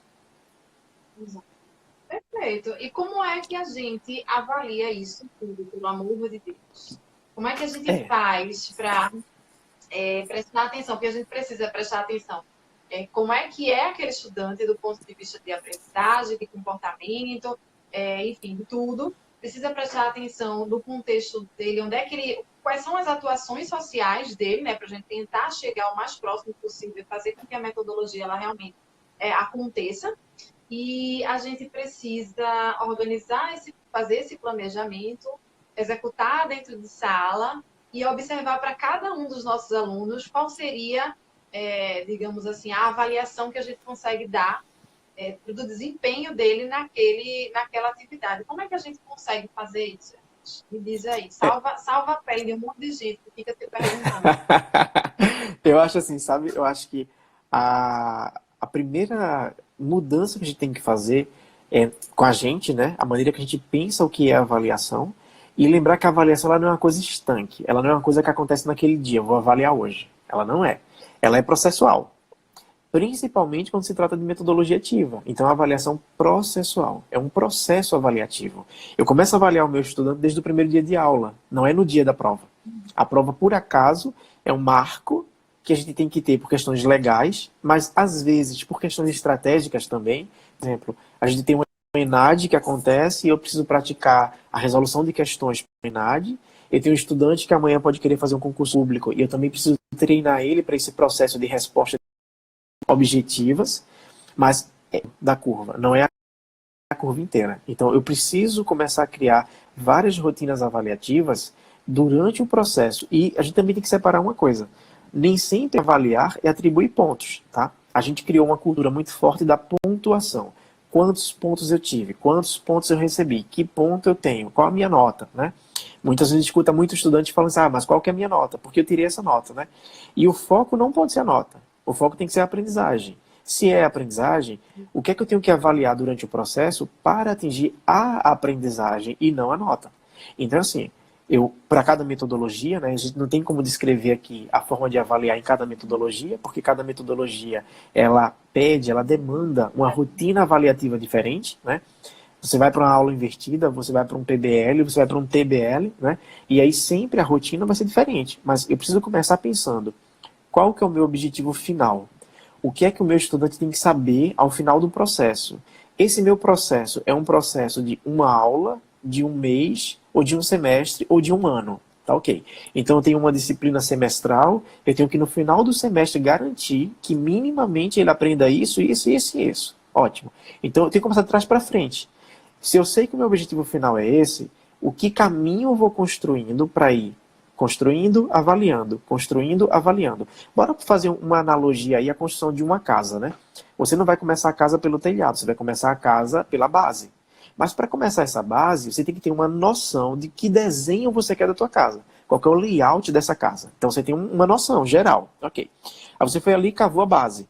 Perfeito. E como é que a gente avalia isso tudo, pelo amor de Deus? Como é que a gente faz para prestar atenção? Porque a gente precisa prestar atenção. Como é que é aquele estudante do ponto de vista de aprendizagem, de comportamento, enfim, tudo. Precisa prestar atenção no contexto dele, quais são as atuações sociais dele, né, para a gente tentar chegar o mais próximo possível, fazer com que a metodologia ela realmente aconteça. E a gente precisa organizar, fazer esse planejamento, executar dentro de sala e observar para cada um dos nossos alunos qual seria, digamos assim, a avaliação que a gente consegue dar do desempenho dele naquela atividade. Como é que a gente consegue fazer isso? Me diz aí, salva a pele de um monte de gente que fica se perguntando. Eu acho assim, sabe? Eu acho que a primeira mudança que a gente tem que fazer com a gente, né? A maneira que a gente pensa o que é avaliação e lembrar que a avaliação ela não é uma coisa estanque, ela não é uma coisa que acontece naquele dia, eu vou avaliar hoje. Ela não é. Ela é processual. Principalmente quando se trata de metodologia ativa. Então, a avaliação processual. É um processo avaliativo. Eu começo a avaliar o meu estudante desde o primeiro dia de aula, não é no dia da prova. A prova, por acaso, É um marco que a gente tem que ter por questões legais, mas às vezes por questões estratégicas também. Por exemplo, a gente tem uma ENAD que acontece e eu preciso praticar a resolução de questões para a ENAD. Eu tenho um estudante que amanhã pode querer fazer um concurso público e eu também preciso treinar ele para esse processo de respostas objetivas, mas é da curva, não é a curva inteira. Então eu preciso começar a criar várias rotinas avaliativas durante o processo. E a gente também tem que separar uma coisa. Nem sempre avaliar é atribuir pontos, tá? A gente criou uma cultura muito forte da pontuação. Quantos pontos eu tive? Quantos pontos eu recebi? Que ponto eu tenho? Qual a minha nota, né? Muitas vezes a gente escuta muito estudante falando assim, mas qual que é a minha nota? Porque eu tirei essa nota, né? E o foco não pode ser a nota. O foco tem que ser a aprendizagem. Se é aprendizagem, o que é que eu tenho que avaliar durante o processo para atingir a aprendizagem e não a nota? Então, assim, para cada metodologia, né, a gente não tem como descrever aqui a forma de avaliar em cada metodologia, porque cada metodologia, ela demanda uma rotina avaliativa diferente, né? Você vai para uma aula invertida, você vai para um PBL, você vai para um TBL, né? E aí sempre a rotina vai ser diferente. Mas eu preciso começar pensando, qual que é o meu objetivo final? O que é que o meu estudante tem que saber ao final do processo? Esse meu processo é um processo de uma aula, de um mês, ou de um semestre, ou de um ano. Tá ok. Então eu tenho uma disciplina semestral, eu tenho que no final do semestre garantir que minimamente ele aprenda isso, isso, isso e isso. Ótimo. Então eu tenho que começar de trás para frente. Se eu sei que o meu objetivo final é esse, o que caminho eu vou construindo para ir? Construindo, avaliando. Bora fazer uma analogia aí à construção de uma casa, né? Você não vai começar a casa pelo telhado, você vai começar a casa pela base. Mas para começar essa base, você tem que ter uma noção de que desenho você quer da tua casa. Qual que é o layout dessa casa. Então você tem uma noção geral. Ok. Aí você foi ali e cavou a base.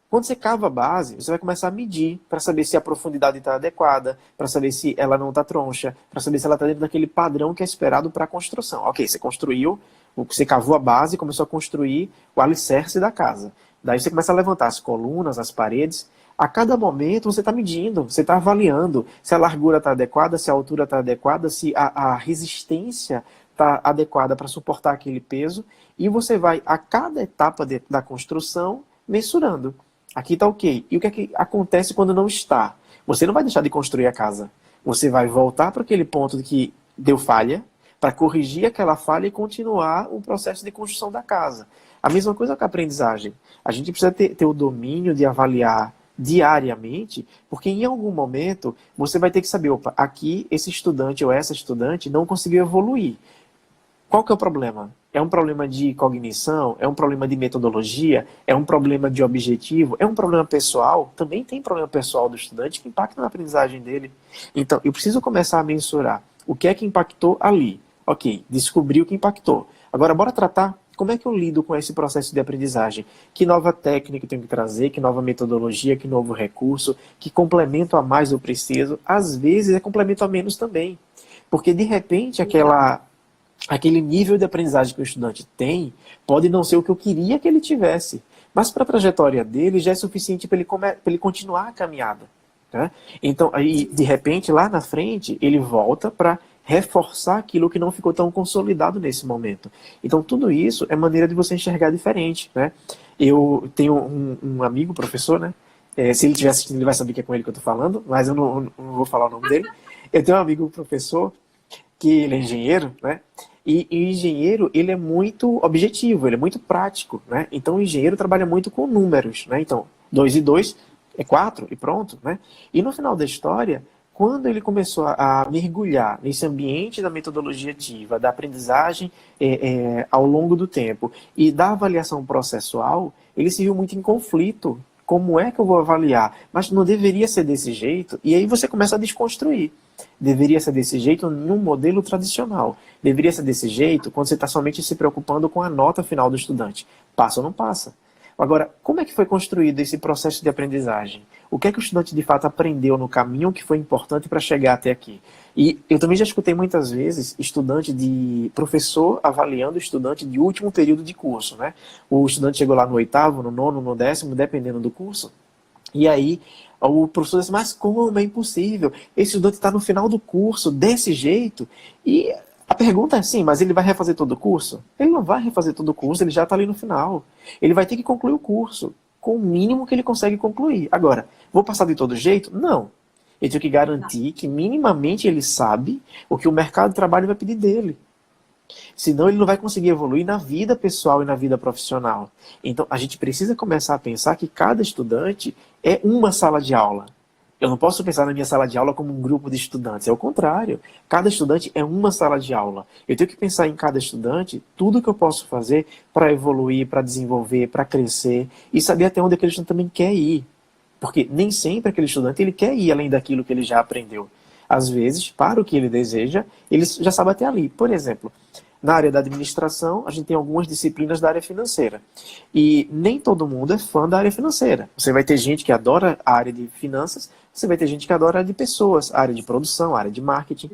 Quando você cava a base, você vai começar a medir para saber se a profundidade está adequada, para saber se ela não está troncha, para saber se ela está dentro daquele padrão que é esperado para a construção. Ok, você construiu, você cavou a base e começou a construir o alicerce da casa. Daí você começa a levantar as colunas, as paredes. A cada momento você está medindo, você está avaliando se a largura está adequada, se a altura está adequada, se a resistência está adequada para suportar aquele peso. E você vai, a cada etapa da construção, mensurando. Aqui está ok. E o que é que acontece quando não está? Você não vai deixar de construir a casa. Você vai voltar para aquele ponto que deu falha, para corrigir aquela falha e continuar o processo de construção da casa. A mesma coisa com a aprendizagem. A gente precisa ter o domínio de avaliar diariamente, porque em algum momento você vai ter que saber, opa, aqui esse estudante ou essa estudante não conseguiu evoluir. Qual que é o problema? É um problema de cognição? É um problema de metodologia? É um problema de objetivo? É um problema pessoal? Também tem problema pessoal do estudante que impacta na aprendizagem dele. Então, eu preciso começar a mensurar o que é que impactou ali. Ok, descobri o que impactou. Agora, bora tratar como é que eu lido com esse processo de aprendizagem. Que nova técnica eu tenho que trazer? Que nova metodologia? Que novo recurso? Que complemento a mais eu preciso? Às vezes é complemento a menos também. Porque, de repente, aquele nível de aprendizagem que o estudante tem pode não ser o que eu queria que ele tivesse. Mas para a trajetória dele já é suficiente para ele continuar a caminhada. Né? Então, aí, de repente, lá na frente, ele volta para reforçar aquilo que não ficou tão consolidado nesse momento. Então, tudo isso é maneira de você enxergar diferente. Né? Eu tenho um amigo, professor, né? Se ele estiver assistindo, ele vai saber que é com ele que eu estou falando, mas eu não vou falar o nome dele. Eu tenho um amigo, professor, que ele é engenheiro, né? E o engenheiro, ele é muito objetivo, ele é muito prático, né? Então o engenheiro trabalha muito com números, né? Então, 2 e 2 é 4 e pronto, né? E no final da história, quando ele começou a mergulhar nesse ambiente da metodologia ativa, da aprendizagem ao longo do tempo e da avaliação processual, ele se viu muito em conflito. Como é que eu vou avaliar? Mas não deveria ser desse jeito. E aí você começa a desconstruir. Deveria ser desse jeito num modelo tradicional. Deveria ser desse jeito quando você está somente se preocupando com a nota final do estudante. Passa ou não passa? Agora, como é que foi construído esse processo de aprendizagem? O que é que o estudante de fato aprendeu no caminho que foi importante para chegar até aqui? E eu também já escutei muitas vezes professor avaliando estudante de último período de curso, né? O estudante chegou lá no 8º, no 9º, no 10º, dependendo do curso. E aí o professor disse, mas como é impossível? Esse estudante está no final do curso, desse jeito, e pergunta é sim, mas ele vai refazer todo o curso? Ele não vai refazer todo o curso, ele já está ali no final. Ele vai ter que concluir o curso com o mínimo que ele consegue concluir. Agora, vou passar de todo jeito? Não. Eu tenho que garantir que minimamente ele sabe o que o mercado de trabalho vai pedir dele. Senão ele não vai conseguir evoluir na vida pessoal e na vida profissional. Então a gente precisa começar a pensar que cada estudante é uma sala de aula. Eu não posso pensar na minha sala de aula como um grupo de estudantes. É o contrário. Cada estudante é uma sala de aula. Eu tenho que pensar em cada estudante tudo que eu posso fazer para evoluir, para desenvolver, para crescer e saber até onde aquele estudante também quer ir. Porque nem sempre aquele estudante ele quer ir além daquilo que ele já aprendeu. Às vezes, para o que ele deseja, ele já sabe até ali. Por exemplo, na área da administração, a gente tem algumas disciplinas da área financeira. E nem todo mundo é fã da área financeira. Você vai ter gente que adora a área de finanças, você vai ter gente que adora a área de pessoas, a área de produção, a área de marketing.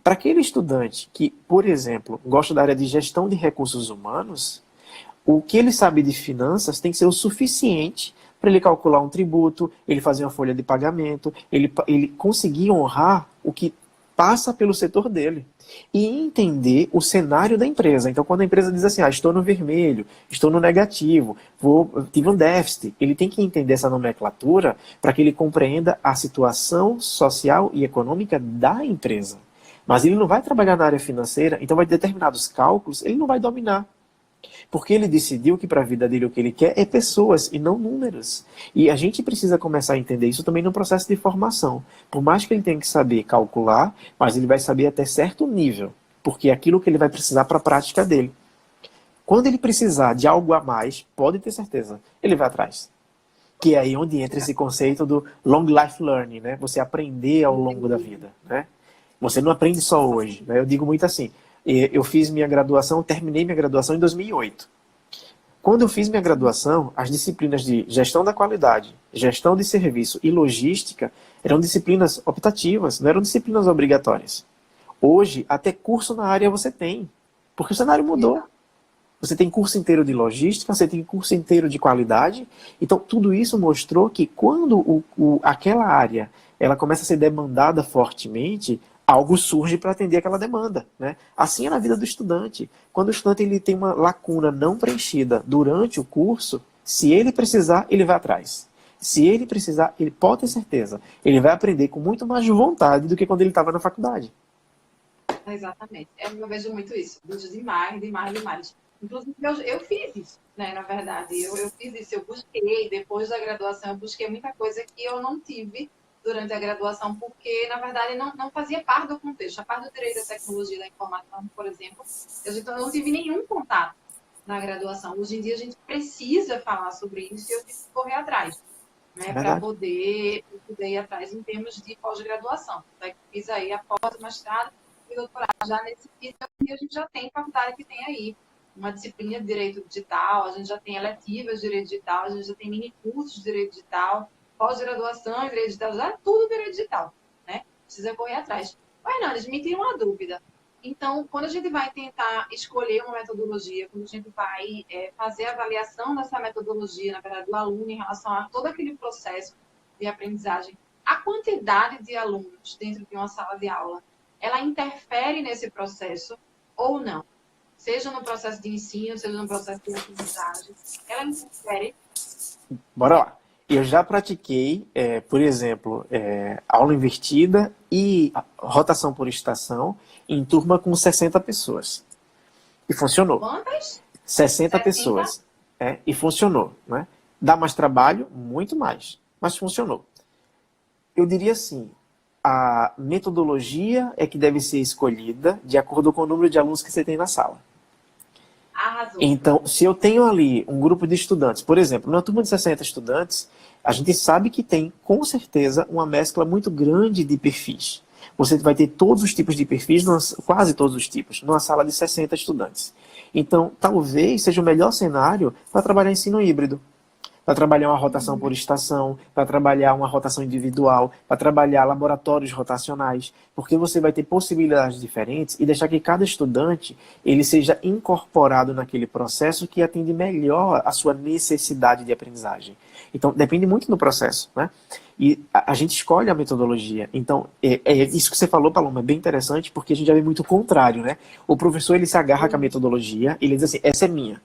Para aquele estudante que, por exemplo, gosta da área de gestão de recursos humanos, o que ele sabe de finanças tem que ser o suficiente para ele calcular um tributo, ele fazer uma folha de pagamento, ele conseguir honrar o que passa pelo setor dele. E entender o cenário da empresa. Então, quando a empresa diz assim, estou no vermelho, estou no negativo, tive um déficit, ele tem que entender essa nomenclatura para que ele compreenda a situação social e econômica da empresa. Mas ele não vai trabalhar na área financeira, então vai ter determinados cálculos, ele não vai dominar. Porque ele decidiu que para a vida dele o que ele quer é pessoas e não números. E a gente precisa começar a entender isso também no processo de formação. Por mais que ele tenha que saber calcular, mas ele vai saber até certo nível. Porque é aquilo que ele vai precisar para a prática dele. Quando ele precisar de algo a mais, pode ter certeza, ele vai atrás. Que é aí onde entra esse conceito do long life learning, né? Você aprender ao longo da vida, né? Você não aprende só hoje, né? Eu digo muito assim, eu fiz minha graduação, terminei minha graduação em 2008. Quando eu fiz minha graduação, as disciplinas de gestão da qualidade, gestão de serviço e logística eram disciplinas optativas, não eram disciplinas obrigatórias. Hoje, até curso na área você tem, porque o cenário mudou. Você tem curso inteiro de logística, você tem curso inteiro de qualidade. Então, tudo isso mostrou que quando aquela área ela começa a ser demandada fortemente, algo surge para atender aquela demanda, né? Assim é na vida do estudante. Quando o estudante ele tem uma lacuna não preenchida durante o curso, se ele precisar, ele vai atrás. Se ele precisar, ele pode ter certeza, ele vai aprender com muito mais vontade do que quando ele estava na faculdade. Exatamente. Eu vejo muito isso. Vejo demais, demais, demais. Inclusive, eu fiz isso, né? Na verdade, eu fiz isso. Eu busquei, depois da graduação, eu busquei muita coisa que eu não tive durante a graduação, porque, na verdade, não fazia parte do contexto. A parte do direito da tecnologia e da informação, por exemplo, eu não tive nenhum contato na graduação. Hoje em dia, a gente precisa falar sobre isso e eu tive que correr atrás, né, para poder ir atrás em termos de pós-graduação. Fiz aí a pós-mestrado e doutorado. Já nesse piso, a gente já tem faculdade que tem aí uma disciplina de direito digital, a gente já tem eletivas de direito digital, a gente já tem mini cursos de direito digital, pós-graduação em direito digital, já é tudo direito digital, né? Precisa correr atrás. Mas, Hernandes, me tira uma dúvida. Então, quando a gente vai tentar escolher uma metodologia, quando a gente vai fazer a avaliação dessa metodologia, na verdade, do aluno em relação a todo aquele processo de aprendizagem, a quantidade de alunos dentro de uma sala de aula, ela interfere nesse processo ou não? Seja no processo de ensino, seja no processo de aprendizagem, ela interfere? Bora lá. Eu já pratiquei, por exemplo, aula invertida e rotação por estação em turma com 60 pessoas. E funcionou. Quantas? 60 pessoas. E funcionou. Né? Dá mais trabalho? Muito mais. Mas funcionou. Eu diria assim, a metodologia é que deve ser escolhida de acordo com o número de alunos que você tem na sala. Arrasou. Então, se eu tenho ali um grupo de estudantes, por exemplo, numa turma de 60 estudantes, a gente sabe que tem, com certeza, uma mescla muito grande de perfis. Você vai ter todos os tipos de perfis, quase todos os tipos, numa sala de 60 estudantes. Então, talvez seja o melhor cenário para trabalhar ensino híbrido. Para trabalhar uma rotação por estação, para trabalhar uma rotação individual, para trabalhar laboratórios rotacionais, porque você vai ter possibilidades diferentes e deixar que cada estudante ele seja incorporado naquele processo que atende melhor a sua necessidade de aprendizagem. Então, depende muito do processo, né? E a gente escolhe a metodologia. Então, isso que você falou, Paloma, é bem interessante, porque a gente já vê muito o contrário, né? O professor, ele se agarra com a metodologia, ele diz assim, essa é minha.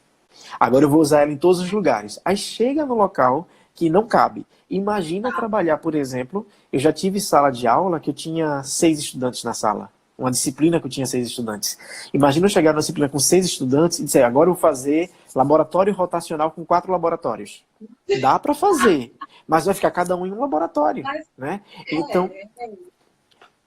Agora eu vou usar ela em todos os lugares. Aí chega no local que não cabe. Imagina trabalhar, por exemplo, eu já tive sala de aula que eu tinha 6 estudantes na sala. Uma disciplina que eu tinha 6 estudantes. Imagina eu chegar numa disciplina com 6 estudantes e dizer, agora eu vou fazer laboratório rotacional com 4 laboratórios. Dá para fazer, mas vai ficar cada um em um laboratório, né?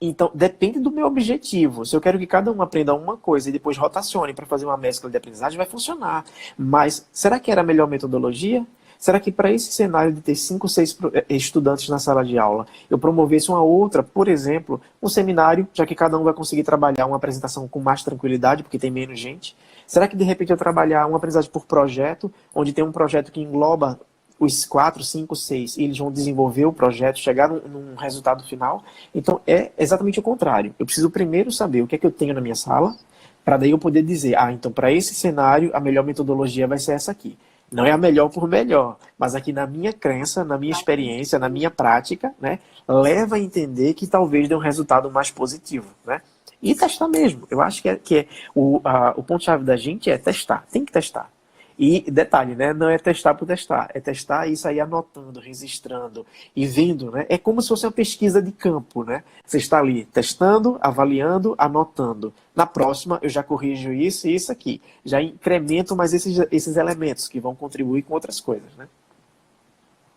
Então, depende do meu objetivo. Se eu quero que cada um aprenda uma coisa e depois rotacione para fazer uma mescla de aprendizagem, vai funcionar. Mas será que era a melhor metodologia? Será que para esse cenário de ter 5, 6 estudantes na sala de aula, eu promovesse uma outra, por exemplo, um seminário, já que cada um vai conseguir trabalhar uma apresentação com mais tranquilidade, porque tem menos gente? Será que de repente eu trabalhar uma aprendizagem por projeto, onde tem um projeto que engloba os 4, 5, 6, e eles vão desenvolver o projeto, chegar num resultado final? Então é exatamente o contrário. Eu preciso primeiro saber o que é que eu tenho na minha sala, para daí eu poder dizer, então para esse cenário a melhor metodologia vai ser essa aqui. Não é a melhor por melhor, mas aqui na minha crença, na minha experiência, na minha prática, né, leva a entender que talvez dê um resultado mais positivo, né? E testar mesmo. Eu acho que o ponto-chave da gente é testar. Tem que testar. E detalhe, né? Não é testar por testar. É testar e sair anotando, registrando e vendo, né? É como se fosse uma pesquisa de campo, né? Você está ali testando, avaliando, anotando. Na próxima, eu já corrijo isso e isso aqui. Já incremento mais esses elementos que vão contribuir com outras coisas, né?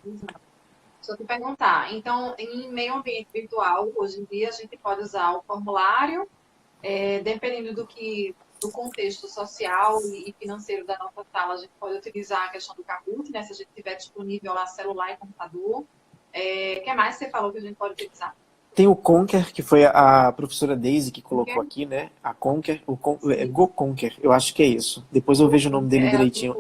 Deixa eu te perguntar. Então, em meio ambiente virtual, hoje em dia, a gente pode usar o formulário, dependendo do contexto social e financeiro da nossa sala, a gente pode utilizar a questão do Kahoot, né? Se a gente tiver disponível lá celular e computador. O que mais você falou que a gente pode utilizar? Tem o Conquer, que foi a professora Daisy que colocou aqui, né? A Conquer, GoConquer, eu acho que é isso. Depois eu vejo o nome dele direitinho.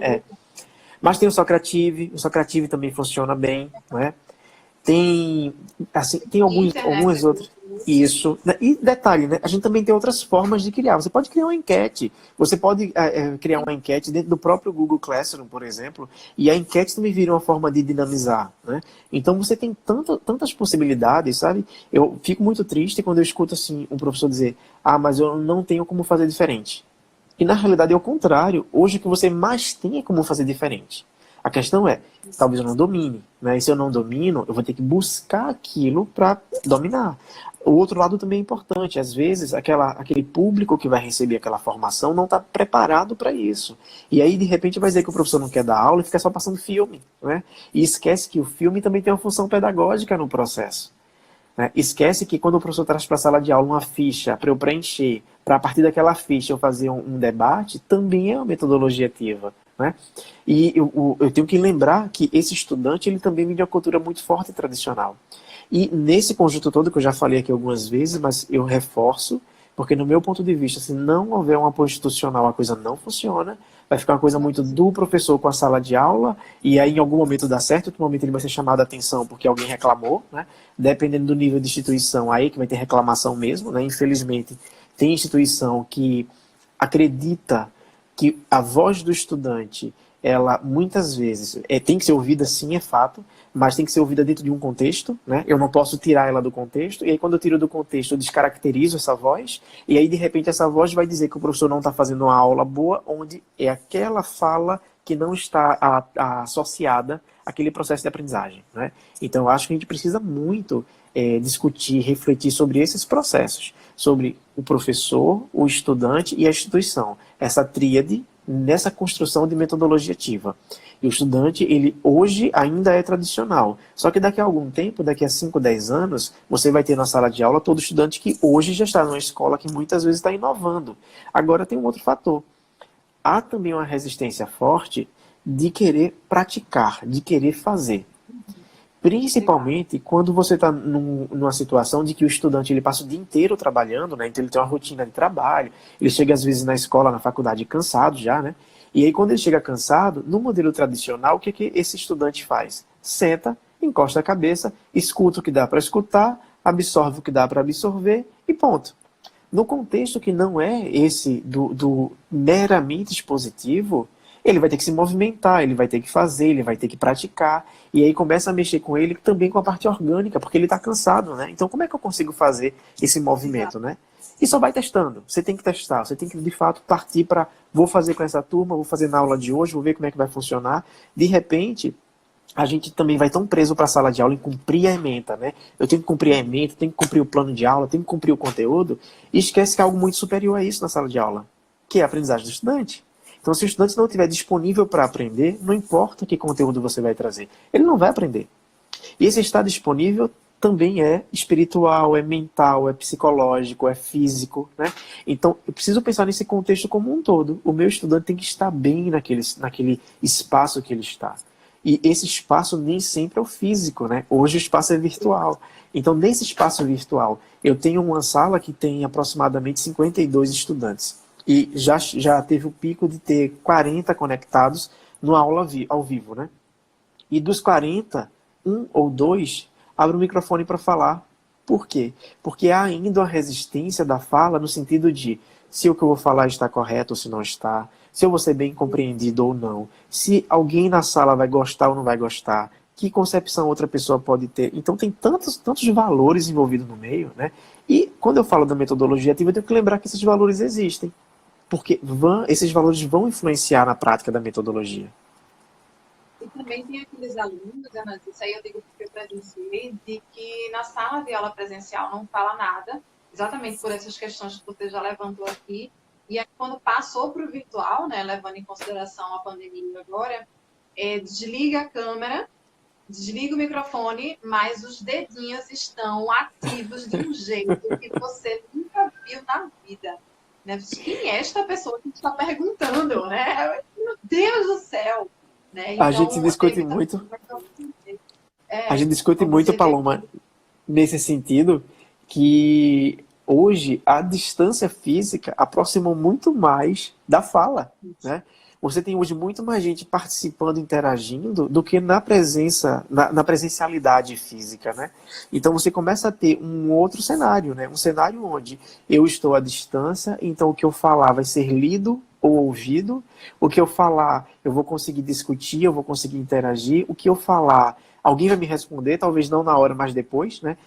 Mas tem o Socrative também funciona bem, né? Tem algumas outras. Isso. E detalhe, né? A gente também tem outras formas de criar. Você pode criar uma enquete. Você pode criar uma enquete dentro do próprio Google Classroom, por exemplo, e a enquete também vira uma forma de dinamizar, né? Então você tem tantas possibilidades, sabe? Eu fico muito triste quando eu escuto assim um professor dizer, mas eu não tenho como fazer diferente. E na realidade é o contrário. Hoje o que você mais tem é como fazer diferente. A questão é, talvez eu não domine, né? E se eu não domino, eu vou ter que buscar aquilo para dominar. O outro lado também é importante. Às vezes, aquele público que vai receber aquela formação não está preparado para isso. E aí, de repente, vai dizer que o professor não quer dar aula e fica só passando filme, né? E esquece que o filme também tem uma função pedagógica no processo. Né? Esquece que quando o professor traz para a sala de aula uma ficha para eu preencher, para a partir daquela ficha eu fazer um debate, também é uma metodologia ativa. Né? E eu tenho que lembrar que esse estudante ele também vem de uma cultura muito forte e tradicional. E nesse conjunto todo, que eu já falei aqui algumas vezes, mas eu reforço, porque no meu ponto de vista, se não houver um apoio institucional, a coisa não funciona, vai ficar uma coisa muito do professor com a sala de aula, e aí em algum momento dá certo, outro momento ele vai ser chamado a atenção porque alguém reclamou, né? Dependendo do nível de instituição, aí que vai ter reclamação mesmo, né? Infelizmente, tem instituição que acredita que a voz do estudante, ela muitas vezes tem que ser ouvida, sim, é fato, mas tem que ser ouvida dentro de um contexto, né? Eu não posso tirar ela do contexto, e aí quando eu tiro do contexto eu descaracterizo essa voz, e aí de repente essa voz vai dizer que o professor não está fazendo uma aula boa, onde é aquela fala que não está associada àquele processo de aprendizagem, né? Então eu acho que a gente precisa muito discutir, refletir sobre esses processos, sobre o professor, o estudante e a instituição, essa tríade nessa construção de metodologia ativa. E o estudante, ele hoje ainda é tradicional. Só que daqui a algum tempo, daqui a 5, 10 anos, você vai ter na sala de aula todo estudante que hoje já está numa escola que muitas vezes está inovando. Agora tem um outro fator. Há também uma resistência forte de querer praticar, de querer fazer. Principalmente quando você está numa situação de que o estudante ele passa o dia inteiro trabalhando, né? Então ele tem uma rotina de trabalho, ele chega às vezes na escola, na faculdade cansado já, né? E aí quando ele chega cansado, no modelo tradicional, o que esse estudante faz? Senta, encosta a cabeça, escuta o que dá para escutar, absorve o que dá para absorver e ponto. No contexto que não é esse do meramente expositivo, Ele vai ter que se movimentar, ele vai ter que fazer, ele vai ter que praticar. E aí começa a mexer com ele também com a parte orgânica, porque ele está cansado, né? Então como é que eu consigo fazer esse movimento, né? E só vai testando. Você tem que testar, você tem que de fato partir para vou fazer com essa turma, vou fazer na aula de hoje, vou ver como é que vai funcionar. De repente, a gente também vai tão preso para a sala de aula em cumprir a ementa, né? Eu tenho que cumprir a ementa, tenho que cumprir o plano de aula, tenho que cumprir o conteúdo, e esquece que há algo muito superior a isso na sala de aula, que é a aprendizagem do estudante. Então, se o estudante não estiver disponível para aprender, não importa que conteúdo você vai trazer, ele não vai aprender. E esse estar disponível também é espiritual, é mental, é psicológico, é físico, né? Então, eu preciso pensar nesse contexto como um todo. O meu estudante tem que estar bem naquele espaço que ele está. E esse espaço nem sempre é o físico, né? Hoje o espaço é virtual. Então, nesse espaço virtual, eu tenho uma sala que tem aproximadamente 52 estudantes. E já teve o pico de ter 40 conectados no aula ao vivo, né? E dos 40, um ou dois abre o microfone para falar. Por quê? Porque há ainda a resistência da fala no sentido de se o que eu vou falar está correto ou se não está, se eu vou ser bem compreendido ou não, se alguém na sala vai gostar ou não vai gostar, que concepção outra pessoa pode ter. Então tem tantos valores envolvidos no meio, né? E quando eu falo da metodologia ativa, eu tenho que lembrar que esses valores existem. Porque esses valores vão influenciar na prática da metodologia. E também tem aqueles alunos, Ana, isso aí eu digo porque eu presenciei, de que na sala de aula presencial não fala nada, exatamente por essas questões que você já levantou aqui, e aí quando passou para o virtual, né, levando em consideração a pandemia agora, desliga a câmera, desliga o microfone, mas os dedinhos estão ativos de um jeito que você nunca viu na vida. Né? Quem é esta pessoa que está perguntando, né? Meu Deus do céu! Né? Então, a gente discute muito. A gente discute muito, Paloma, nesse sentido, que hoje a distância física aproximou muito mais da fala, né? Você tem hoje muito mais gente participando, interagindo, do que na presencialidade física, né? Então você começa a ter um outro cenário, né? Um cenário onde eu estou à distância, então o que eu falar vai ser lido ou ouvido, o que eu falar eu vou conseguir discutir, eu vou conseguir interagir, o que eu falar alguém vai me responder, talvez não na hora, mas depois, né?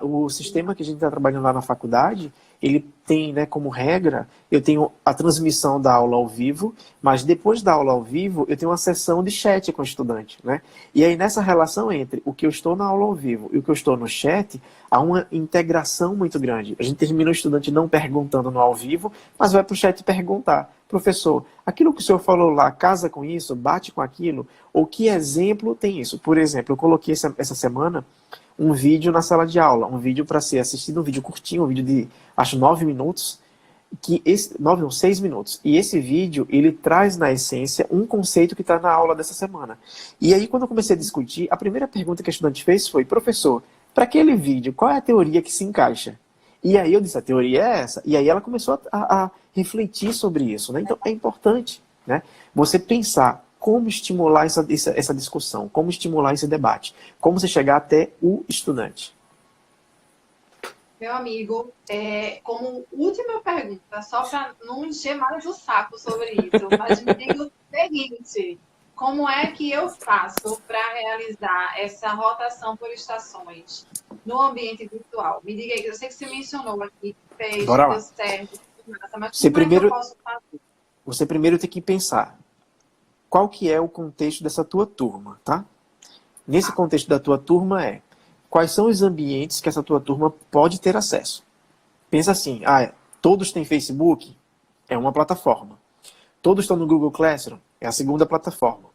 O sistema que a gente está trabalhando lá na faculdade, ele tem, né, como regra, eu tenho a transmissão da aula ao vivo, mas depois da aula ao vivo, eu tenho uma sessão de chat com o estudante, né? E aí, nessa relação entre o que eu estou na aula ao vivo e o que eu estou no chat, há uma integração muito grande. A gente termina o estudante não perguntando no ao vivo, mas vai para o chat perguntar. Professor, aquilo que o senhor falou lá, casa com isso, bate com aquilo? Ou que exemplo tem isso? Por exemplo, eu coloquei essa semana um vídeo na sala de aula, um vídeo para ser assistido, um vídeo curtinho, um vídeo de, acho, 9 minutos, 6 minutos. E esse vídeo, ele traz na essência um conceito que está na aula dessa semana. E aí, quando eu comecei a discutir, a primeira pergunta que a estudante fez foi: professor, para aquele vídeo, qual é a teoria que se encaixa? E aí eu disse, a teoria é essa. E aí ela começou a refletir sobre isso, né? Então é importante, né, você pensar como estimular essa discussão, como estimular esse debate, como você chegar até o estudante. Meu amigo, como última pergunta, só para não encher mais o saco sobre isso, mas me diga o seguinte: como é que eu faço para realizar essa rotação por estações no ambiente virtual? Me diga aí, eu sei que você mencionou aqui que fez, que deu certo, mas como é que eu posso fazer? Você primeiro tem que pensar qual que é o contexto dessa tua turma, tá? Nesse contexto da tua turma quais são os ambientes que essa tua turma pode ter acesso. Pensa assim, todos têm Facebook? É uma plataforma. Todos estão no Google Classroom? É a segunda plataforma.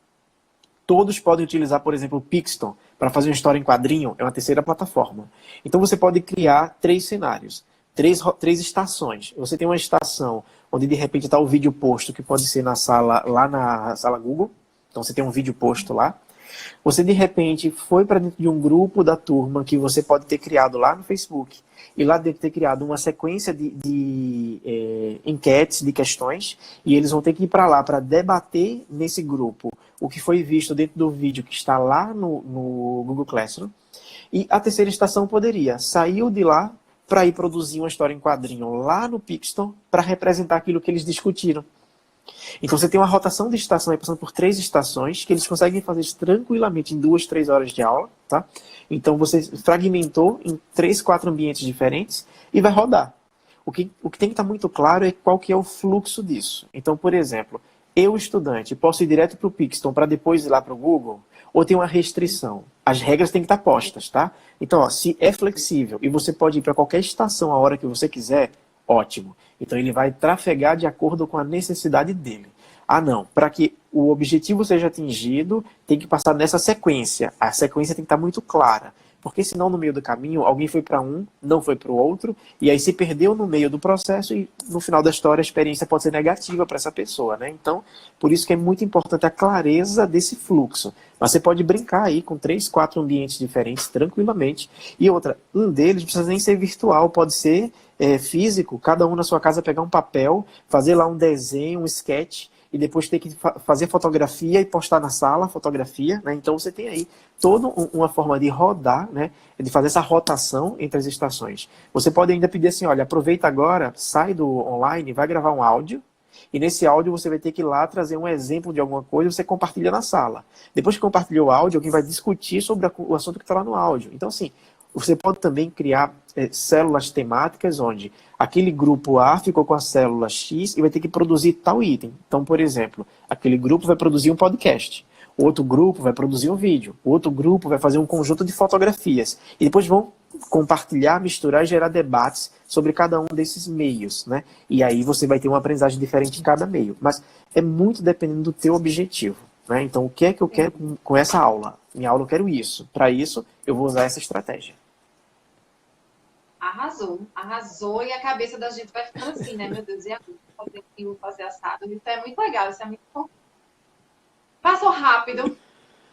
Todos podem utilizar, por exemplo, o Pixton para fazer uma história em quadrinho? É uma terceira plataforma. Então você pode criar 3 cenários, 3 estações. Você tem uma estação onde de repente está o vídeo posto, que pode ser lá na sala Google. Então você tem um vídeo posto lá. Você de repente foi para dentro de um grupo da turma que você pode ter criado lá no Facebook. E lá deve ter criado uma sequência de enquetes, de questões. E eles vão ter que ir para lá para debater nesse grupo o que foi visto dentro do vídeo que está lá no Google Classroom. E a terceira estação saiu de lá para ir produzir uma história em quadrinho lá no Pixton para representar aquilo que eles discutiram. Então você tem uma rotação de estação aí passando por 3 estações, que eles conseguem fazer isso tranquilamente em 2, 3 horas de aula, tá? Então você fragmentou em 3, 4 ambientes diferentes e vai rodar. O que tem que estar muito claro é qual que é o fluxo disso. Então, por exemplo, eu, estudante, posso ir direto para o Pixton para depois ir lá para o Google? Ou tem uma restrição? As regras têm que estar postas, tá? Então, ó, se é flexível e você pode ir para qualquer estação a hora que você quiser, ótimo. Então, ele vai trafegar de acordo com a necessidade dele. Ah, não. Para que o objetivo seja atingido, tem que passar nessa sequência. A sequência tem que estar muito clara. Porque senão, no meio do caminho, alguém foi para um, não foi para o outro, e aí se perdeu no meio do processo e, no final da história, a experiência pode ser negativa para essa pessoa, né? Então, por isso que é muito importante a clareza desse fluxo. Mas você pode brincar aí com 3, 4 ambientes diferentes tranquilamente. E outra, um deles não precisa nem ser virtual, pode ser físico, cada um na sua casa pegar um papel, fazer lá um desenho, um sketch, e depois ter que fazer fotografia e postar na sala, fotografia, né? Então você tem aí toda uma forma de rodar, né? De fazer essa rotação entre as estações. Você pode ainda pedir assim, olha, aproveita agora, sai do online, vai gravar um áudio, e nesse áudio você vai ter que ir lá trazer um exemplo de alguma coisa, você compartilha na sala. Depois que compartilhou o áudio, alguém vai discutir sobre o assunto que está lá no áudio. Então, assim, você pode também criar células temáticas onde aquele grupo A ficou com a célula X e vai ter que produzir tal item. Então, por exemplo, aquele grupo vai produzir um podcast, outro grupo vai produzir um vídeo, outro grupo vai fazer um conjunto de fotografias. E depois vão compartilhar, misturar e gerar debates sobre cada um desses meios, né? E aí você vai ter uma aprendizagem diferente em cada meio. Mas é muito dependendo do teu objetivo, né? Então, o que é que eu quero com essa aula? Minha aula eu quero isso. Para isso, eu vou usar essa estratégia. Arrasou, arrasou, e a cabeça da gente vai ficando assim, né? Meu Deus, e agora? Fazer aquilo, fazer assado. Isso é muito legal, isso é muito bom. Passou rápido,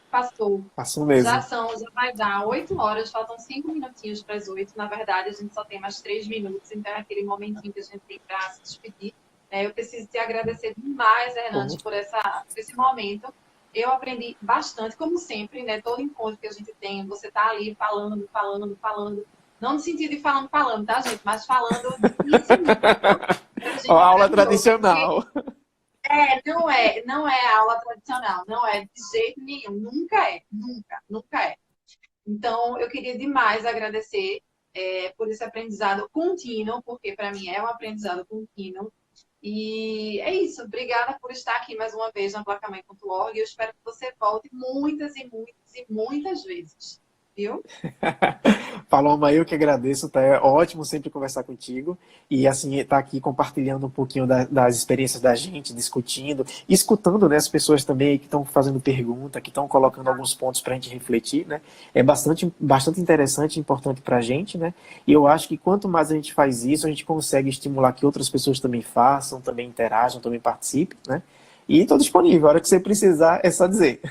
passou. Passou mesmo. Já vai dar 8 horas, faltam 5 minutinhos para as 8. Na verdade, a gente só tem mais 3 minutos, então é aquele momentinho que a gente tem para se despedir. Eu preciso te agradecer demais, Hernandes, por esse momento. Eu aprendi bastante, como sempre, né? Todo encontro que a gente tem, você tá ali falando. Não no sentido de falando, tá, gente? Mas falando de ensinando. Ó, aula tradicional. Não é aula tradicional, não é de jeito nenhum, nunca é. Então, eu queria demais agradecer por esse aprendizado contínuo, porque para mim é um aprendizado contínuo. E é isso, obrigada por estar aqui mais uma vez na placamãe.org. Eu espero que você volte muitas e muitas vezes. Viu? Paloma, eu que agradeço, tá? É ótimo sempre conversar contigo e assim, tá aqui compartilhando um pouquinho das experiências da gente, discutindo e escutando, né, as pessoas também que estão fazendo pergunta, que estão colocando alguns pontos para a gente refletir, né? É bastante interessante e importante para a gente, né? E eu acho que quanto mais a gente faz isso, a gente consegue estimular que outras pessoas também façam, também interajam, também participem, né? E estou disponível, a hora que você precisar é só dizer.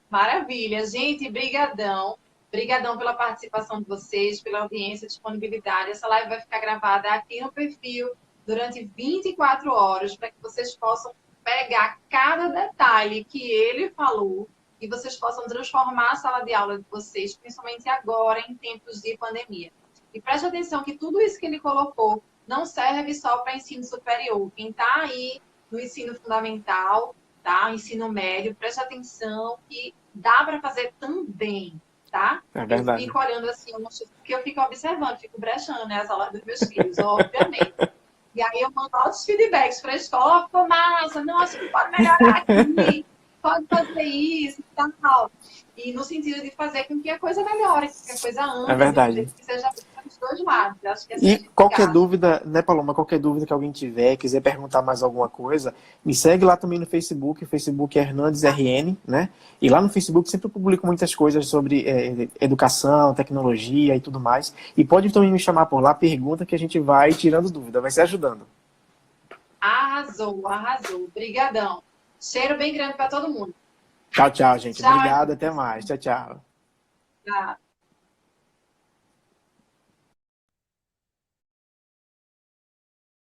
Maravilha, gente, brigadão. Brigadão pela participação de vocês, pela audiência, disponibilidade. Essa live vai ficar gravada aqui no perfil durante 24 horas, para que vocês possam pegar cada detalhe que ele falou e vocês possam transformar a sala de aula de vocês, principalmente agora, em tempos de pandemia. E preste atenção que tudo isso que ele colocou não serve só para ensino superior. Quem está aí no ensino fundamental, tá? Ensino médio, preste atenção que dá para fazer também, tá? É verdade. Eu fico olhando assim, porque eu fico observando, fico brechando, né, as aulas dos meus filhos, obviamente. E aí eu mando altos feedbacks para a escola, ficou massa, não, acho que pode melhorar aqui, pode fazer isso e tal. E no sentido de fazer com que a coisa melhore, que a coisa ande. É verdade. Que seja dos dois lados. Acho que E qualquer dúvida, né, Paloma, qualquer dúvida que alguém tiver, quiser perguntar mais alguma coisa, me segue lá também no Facebook, o Facebook é Hernandes RN, né? E lá no Facebook sempre eu publico muitas coisas sobre educação, tecnologia e tudo mais. E pode também me chamar por lá, pergunta que a gente vai tirando dúvida, vai se ajudando. Arrasou, arrasou. Obrigadão. Cheiro bem grande para todo mundo. Tchau, tchau, gente. Tchau. Obrigado, até mais. Tchau, tchau. Tchau.